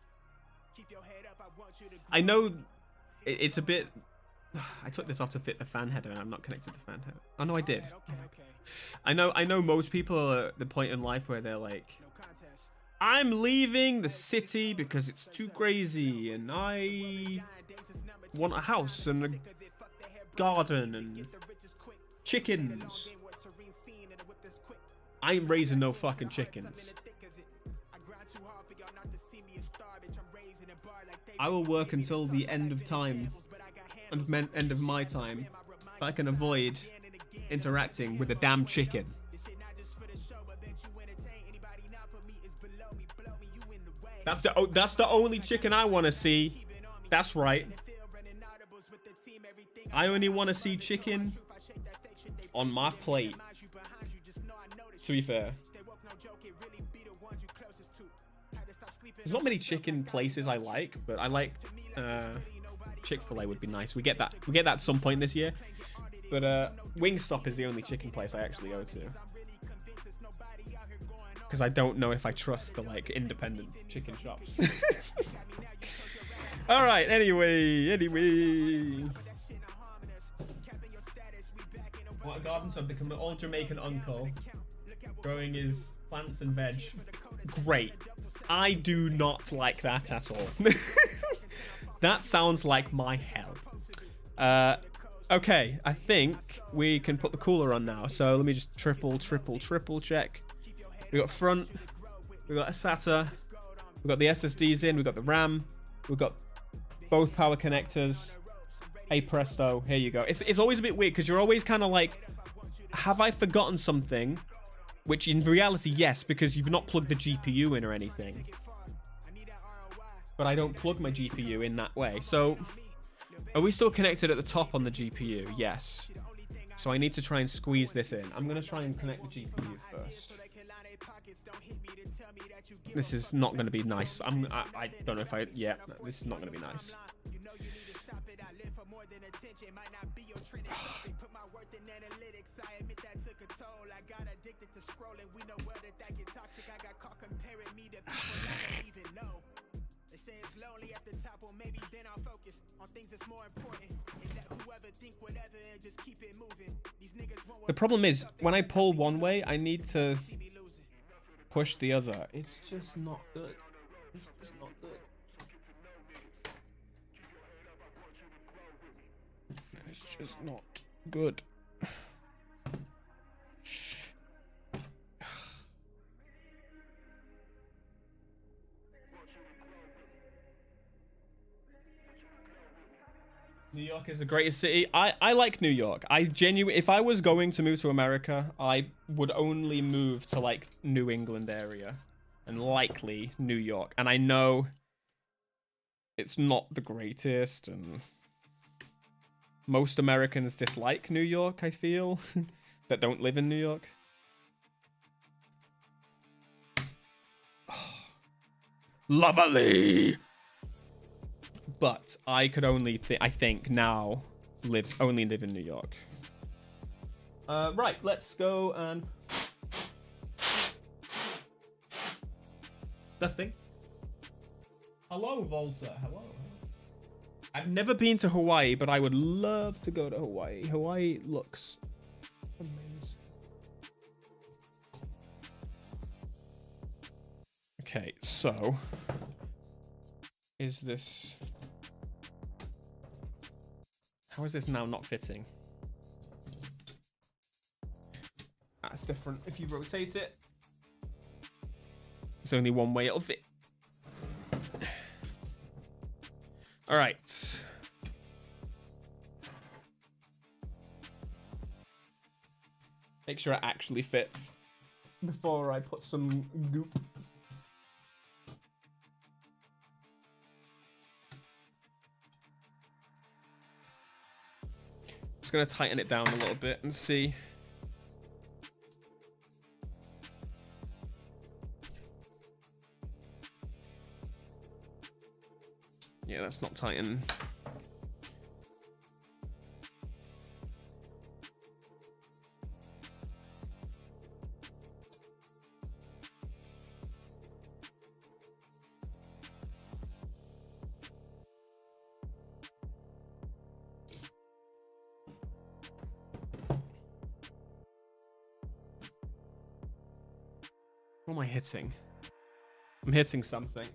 D: Keep your head up. I want you to grow.
A: I know it's a bit. I took this off to fit the fan header, and I'm not connected to the fan header. Oh no, I did.
D: Okay.
A: I know most people are at the point in life where they're like,
D: No contest.
A: I'm leaving the city because it's too crazy, and I want a house and a garden and chickens. I ain't raising no fucking chickens. I will work until the end of time, and end of my time, if I can avoid interacting with a damn chicken. That's the only chicken I want to see. That's right. I only want to see chicken on my plate. To be fair, there's not many chicken places I like, but I like Chick-fil-A would be nice. We get that at some point this year. But Wingstop is the only chicken place I actually go to. Because I don't know if I trust the like independent chicken shops. All right. Anyway. What a garden! So I've become an all Jamaican uncle, growing his plants and veg. Great. I do not like that at all. That sounds like my hell. Okay, I think we can put the cooler on now. So let me just triple check. We got front, we got a SATA, we got the SSDs in, we got the RAM, we got both power connectors. Hey presto, here you go. It's always a bit weird because you're always kind of like, have I forgotten something? Which in reality, yes, because you've not plugged the GPU in or anything. But I don't plug my GPU in that way. So, are we still connected at the top on the GPU? Yes. So I need to try and squeeze this in. I'm going to try and connect the GPU first. This is not going to be nice. I don't know if yeah, this is not going to be nice. The problem is, when I pull one way, I need to push the other. It's just not good. It's just not good. It's just not good. New York is the greatest city. I like New York. If I was going to move to America, I would only move to like New England area and likely New York. And I know it's not the greatest and most Americans dislike New York, I feel, that don't live in New York. Lovely. But I could only I think now only live in New York. Right, let's go and testing. Hello, Volta. Hello. I've never been to Hawaii, but I would love to go to Hawaii. Hawaii looks amazing. Okay, so is this... How is this now not fitting? That's different if you rotate it. It's only one way it'll fit. All right. Make sure it actually fits before I put some goop. Just gonna tighten it down a little bit and see. Yeah, that's not tighten. What am I hitting? I'm hitting something.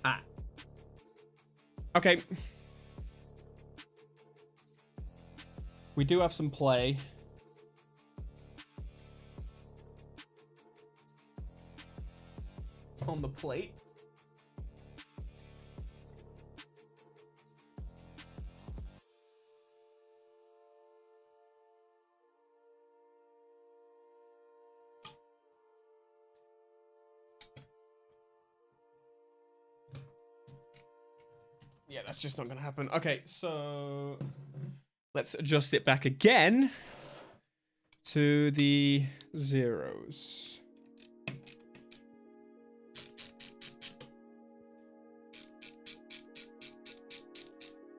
A: Ah. Okay. We do have some play. On the plate. Yeah, that's just not gonna happen. Okay, so let's adjust it back again to the zeros.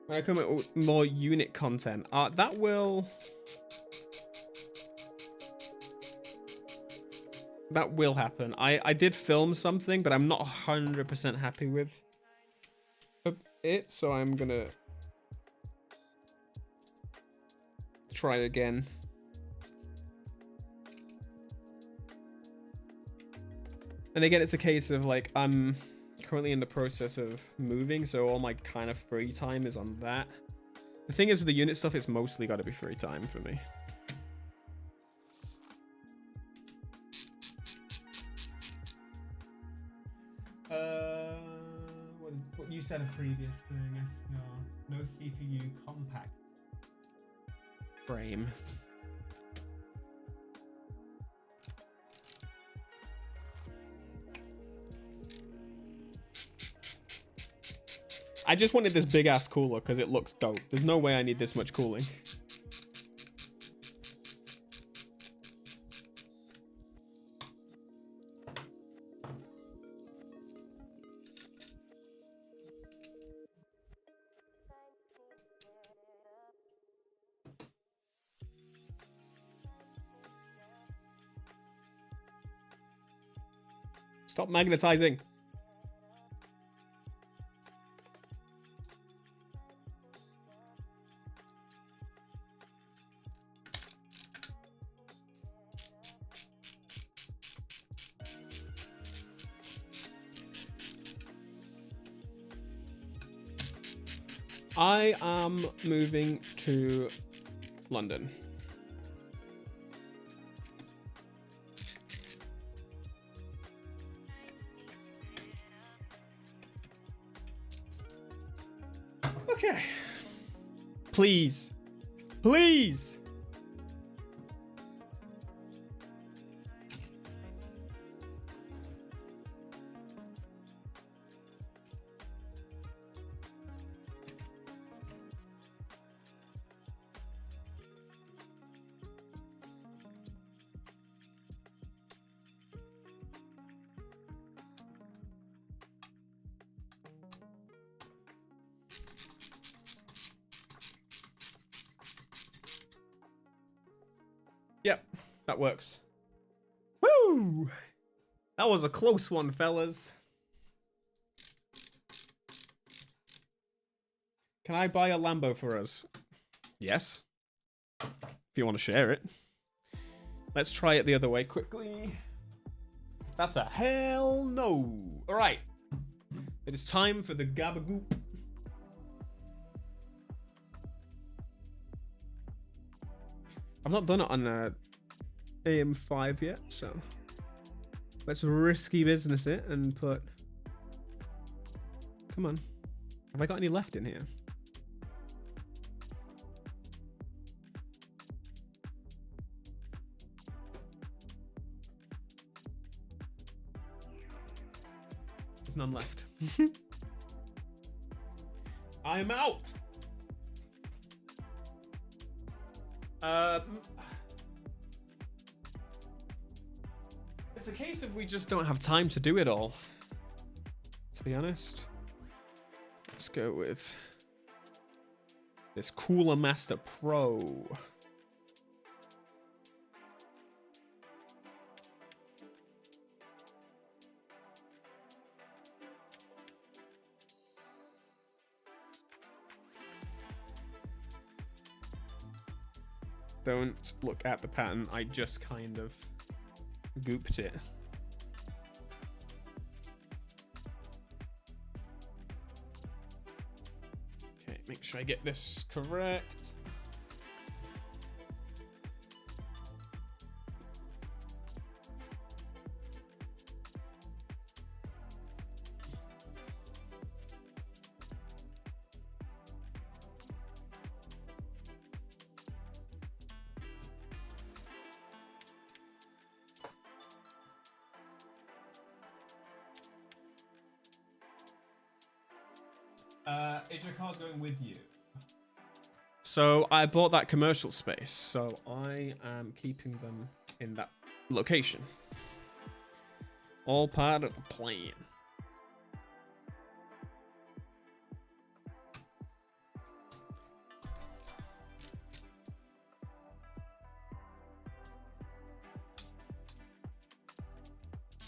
A: When I come up with more unit content, that will happen. I did film something, but I'm not 100% happy with it, so I'm gonna try again. And again, it's a case of like I'm currently in the process of moving, so all my kind of free time is on that. The thing is with the unit stuff, it's mostly got to be free time for me. What you said a previous thing, STR. No CPU compact frame. I just wanted this big ass cooler because it looks dope. There's no way I need this much cooling. Stop magnetizing. I am moving to London. Okay. Please. Please. Yep, that works. Woo! That was a close one, fellas. Can I buy a Lambo for us? Yes. If you want to share it. Let's try it the other way quickly. That's a hell no. All right. It is time for the gabagoop. I've not done it on AM5 yet, so let's risky business it and put. Come on, have I got any left in here? There's none left. I am out. It's a case of we just don't have time to do it all, to be honest. Let's go with this Cooler Master Pro. don't look at the pattern. I just kind of gooped it. Okay, make sure I get this correct. Is your card going with you? So I bought that commercial space, so I am keeping them in that location. All part of the plan.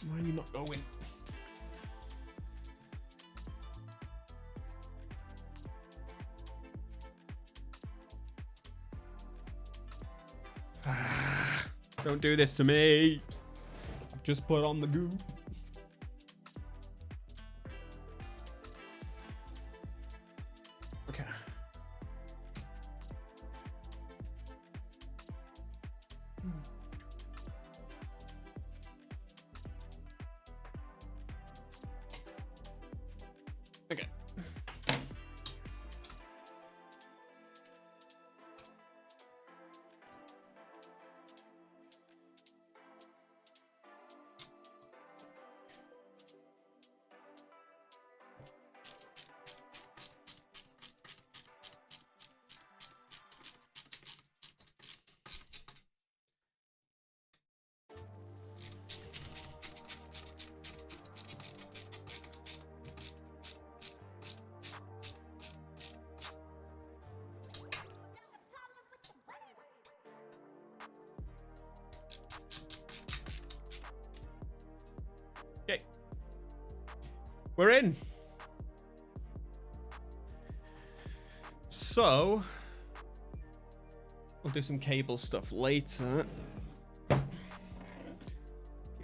A: Why are you not going? Don't do this to me. I've just put on the goo. Okay. Okay. Okay. We're in. So, we'll do some cable stuff later. Keep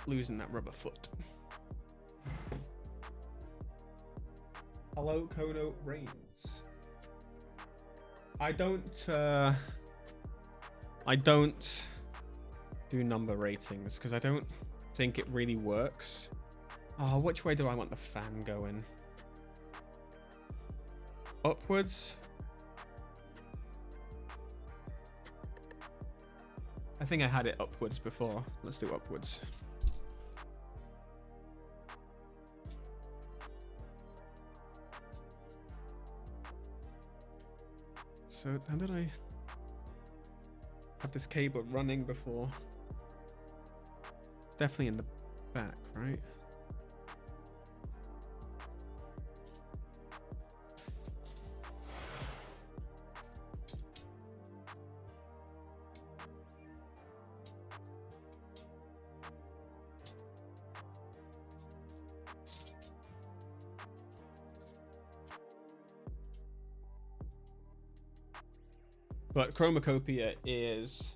A: losing that rubber foot. Hello, Kono Reigns. I don't do number ratings because I don't think it really works. Oh, which way do I want the fan going? Upwards? I think I had it upwards before. Let's do upwards. So how did I have this cable running before? It's definitely in the back, right? But Chromacopia is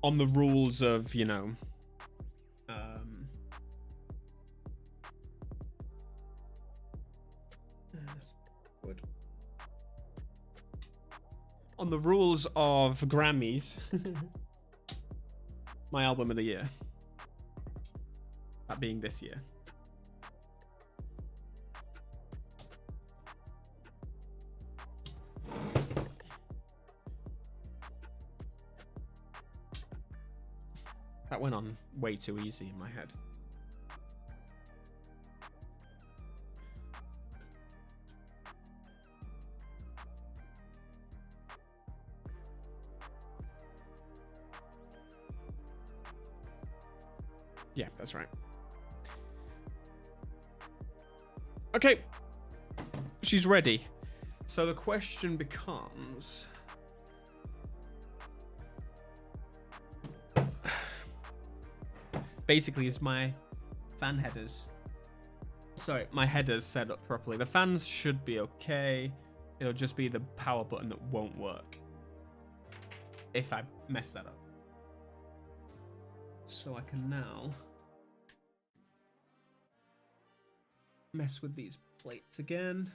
A: on the rules of, you know, on the rules of Grammys. My album of the year. That being this year. That went on way too easy in my head. Yeah, that's right. Okay. She's ready. So the question becomes... Basically, is my fan headers... Sorry, my headers set up properly. The fans should be okay. It'll just be the power button that won't work. if I mess that up. So I can now mess with these plates again.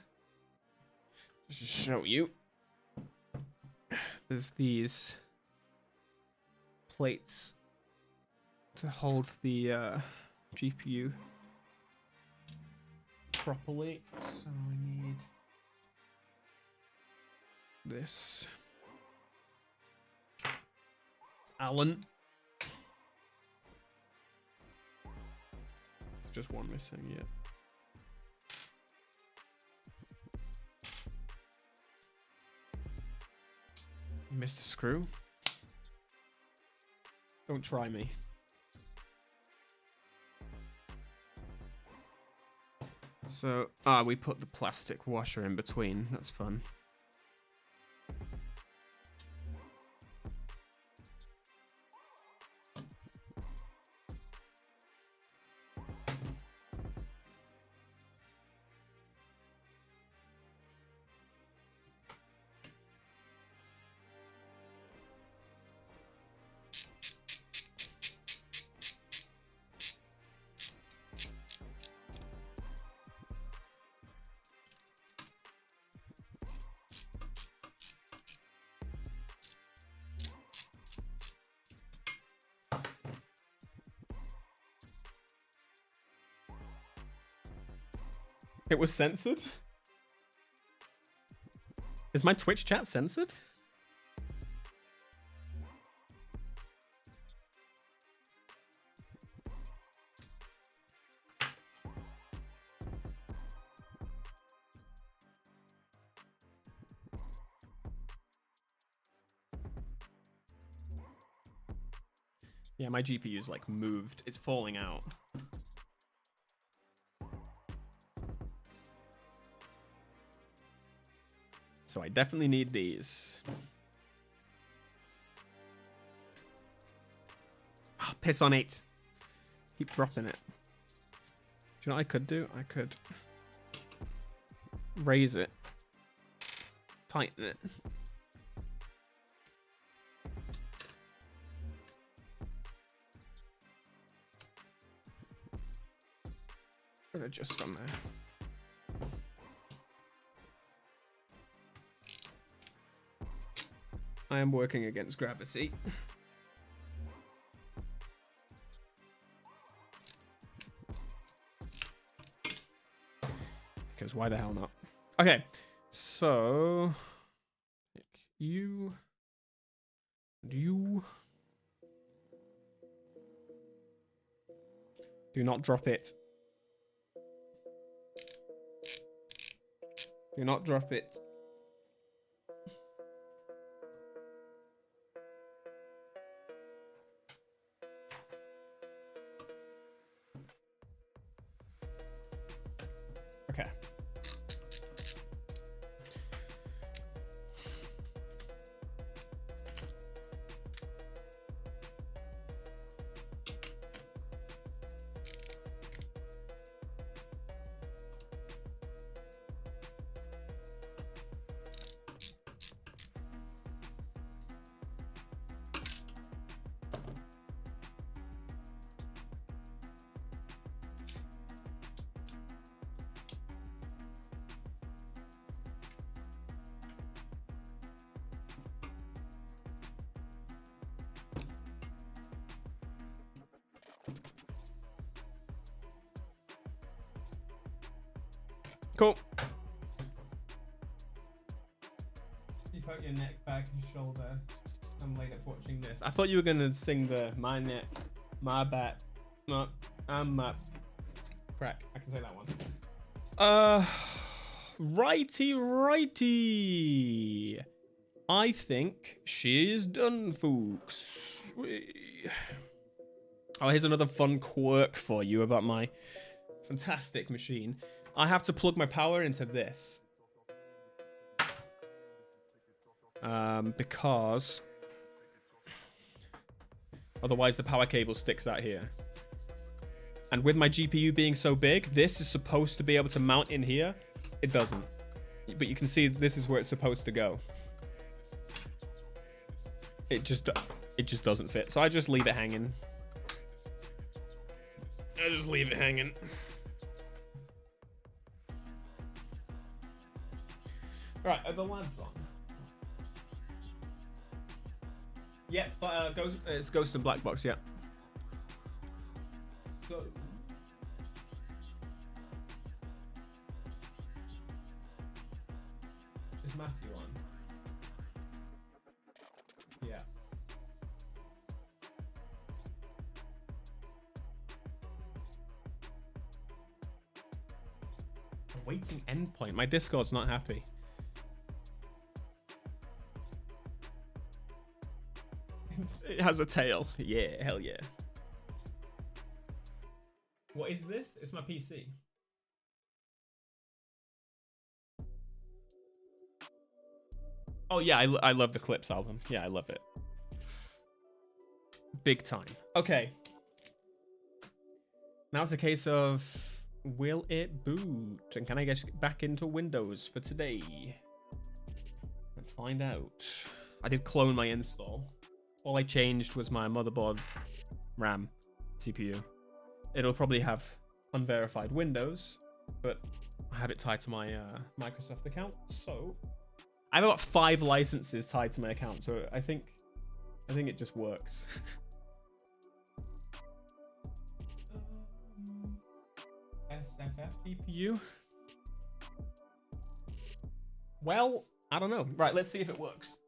A: Just to show you. There's these plates to hold the GPU properly. So we need this. It's Allen. Just one missing yet. You missed a screw? Don't try me. So, we put the plastic washer in between. That's fun. It was censored? Is my Twitch chat censored? Yeah, my GPU's like moved. It's falling out. So I definitely need these. Oh, piss on 8. Keep dropping it. Do you know what I could do? I could raise it. Tighten it. Put it just from there. I am working against gravity. Because why the hell not? Okay, so you and you do not drop it. Do not drop it. Okay. Cool. You put your neck back and shoulder. I'm late at watching this. I thought you were gonna sing the my neck, my back, I'm my crack. I can say that one. Righty. I think she is done, folks. Oh, here's another fun quirk for you about my fantastic machine. I have to plug my power into this. Because otherwise the power cable sticks out here. And with my GPU being so big, this is supposed to be able to mount in here. It doesn't. But you can see this is where it's supposed to go. it just doesn't fit. So I just leave it hanging. I just leave it hanging. Right, are the lads on? Yeah, it's Ghost and Black Box, yeah. So, is Matthew on? Yeah. Awaiting endpoint. My Discord's not happy. It has a tail. Yeah, hell yeah. What is this? It's my PC. Oh yeah, I love the Clips album. Yeah, I love it. Big time. Okay. Now it's a case of, will it boot? And can I get back into Windows for today? Let's find out. I did clone my install. All I changed was my motherboard, RAM, CPU. It'll probably have unverified Windows, but I have it tied to my Microsoft account. So I have about 5 licenses tied to my account, so I think it just works. SFF CPU. Well, I don't know. Right, let's see if it works.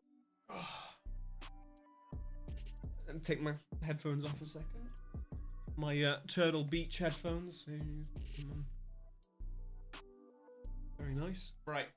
A: And take my headphones off a second. My Turtle Beach headphones. Very nice. Right.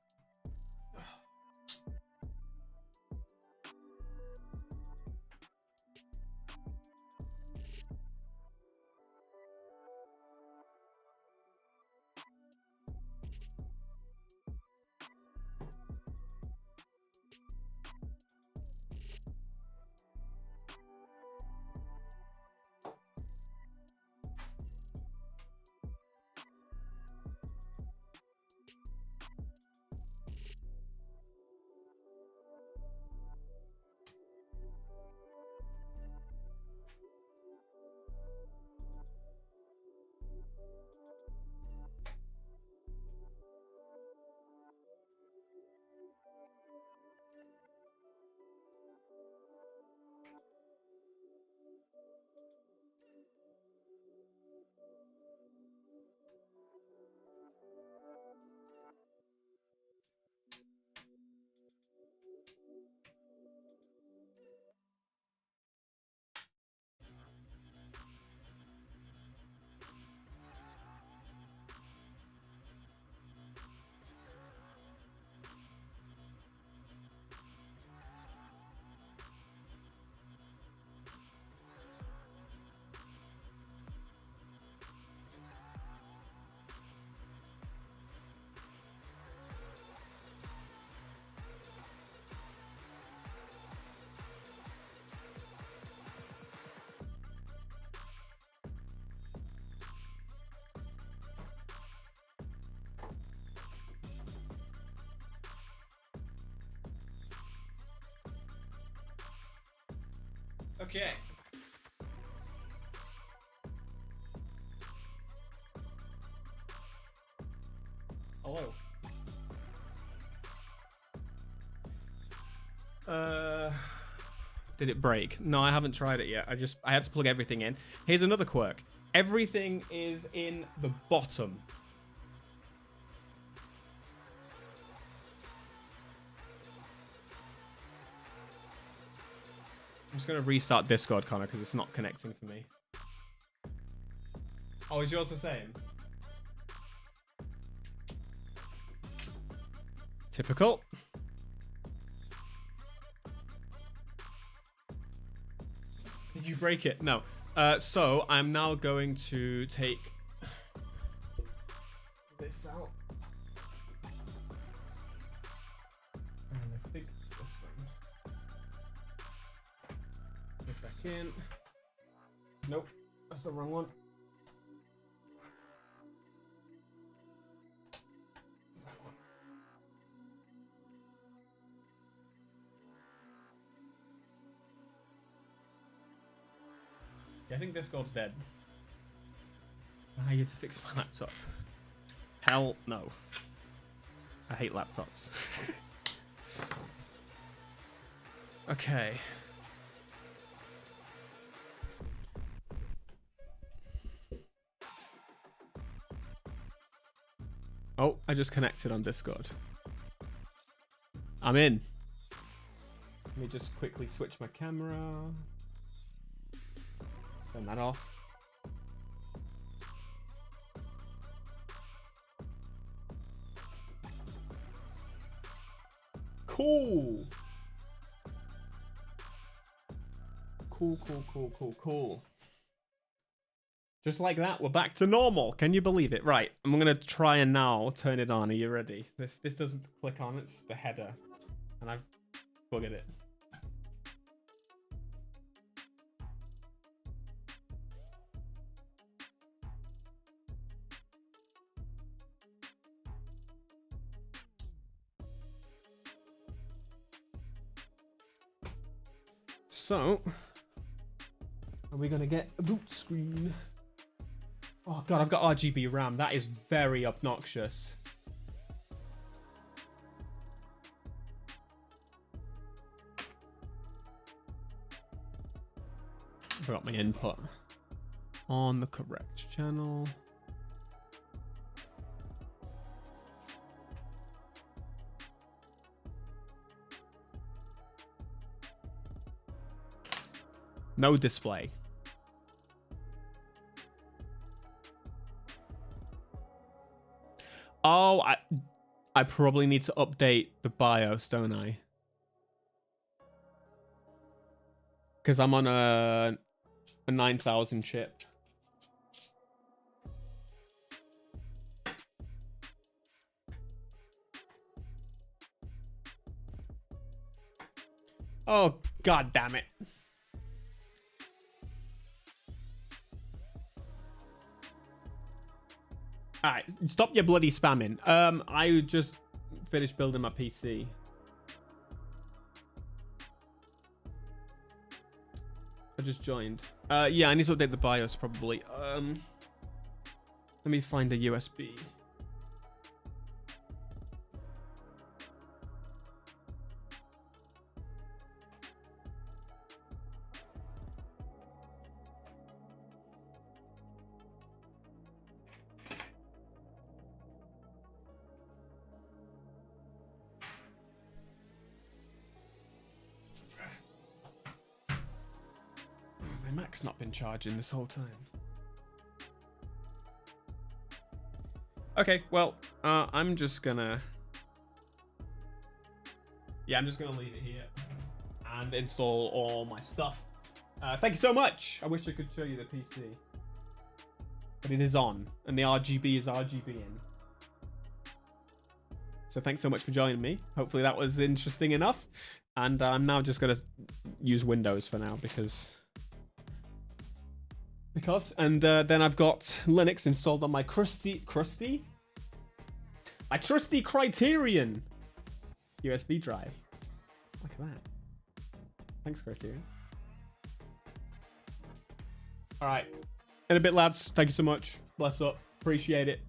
A: Okay. Hello. Did it break? No, I haven't tried it yet. I had to plug everything in. Here's another quirk. Everything is in the bottom. I'm just going to restart Discord, Connor, because it's not connecting for me. Oh, is yours the same? Typical. Did you break it? No. So I'm now going to take this out. And I think this one. Put back in. Nope, that's the wrong one. That one. I think Discord's dead. I need to fix my laptop. Hell no. I hate laptops. Okay. Oh, I just connected on Discord. I'm in. Let me just quickly switch my camera. Turn that off. Cool. Cool. Just like that, we're back to normal. Can you believe it? Right, I'm gonna try and now turn it on. Are you ready? This doesn't click on. It's the header, and I've buggered it. So, are we gonna get a boot screen? Oh god, I've got RGB RAM. That is very obnoxious. I forgot my input on the correct channel. No display. Oh, I probably need to update the BIOS, don't I? Because I'm on a 9000 chip. Oh, god damn it. Alright, stop your bloody spamming. I just finished building my PC. I just joined. Yeah, I need to update the BIOS probably. Let me find a USB. My Mac's not been charging this whole time. Okay, well, I'm just gonna... Yeah, I'm just gonna leave it here and install all my stuff. Thank you so much. I wish I could show you the PC. But it is on, and the RGB is RGB in. So thanks so much for joining me. Hopefully that was interesting enough. And I'm now just gonna use Windows for now because... And then I've got Linux installed on my trusty Criterion USB drive. Look at that. Thanks, Criterion. All right. In a bit, lads. Thank you so much. Bless up. Appreciate it.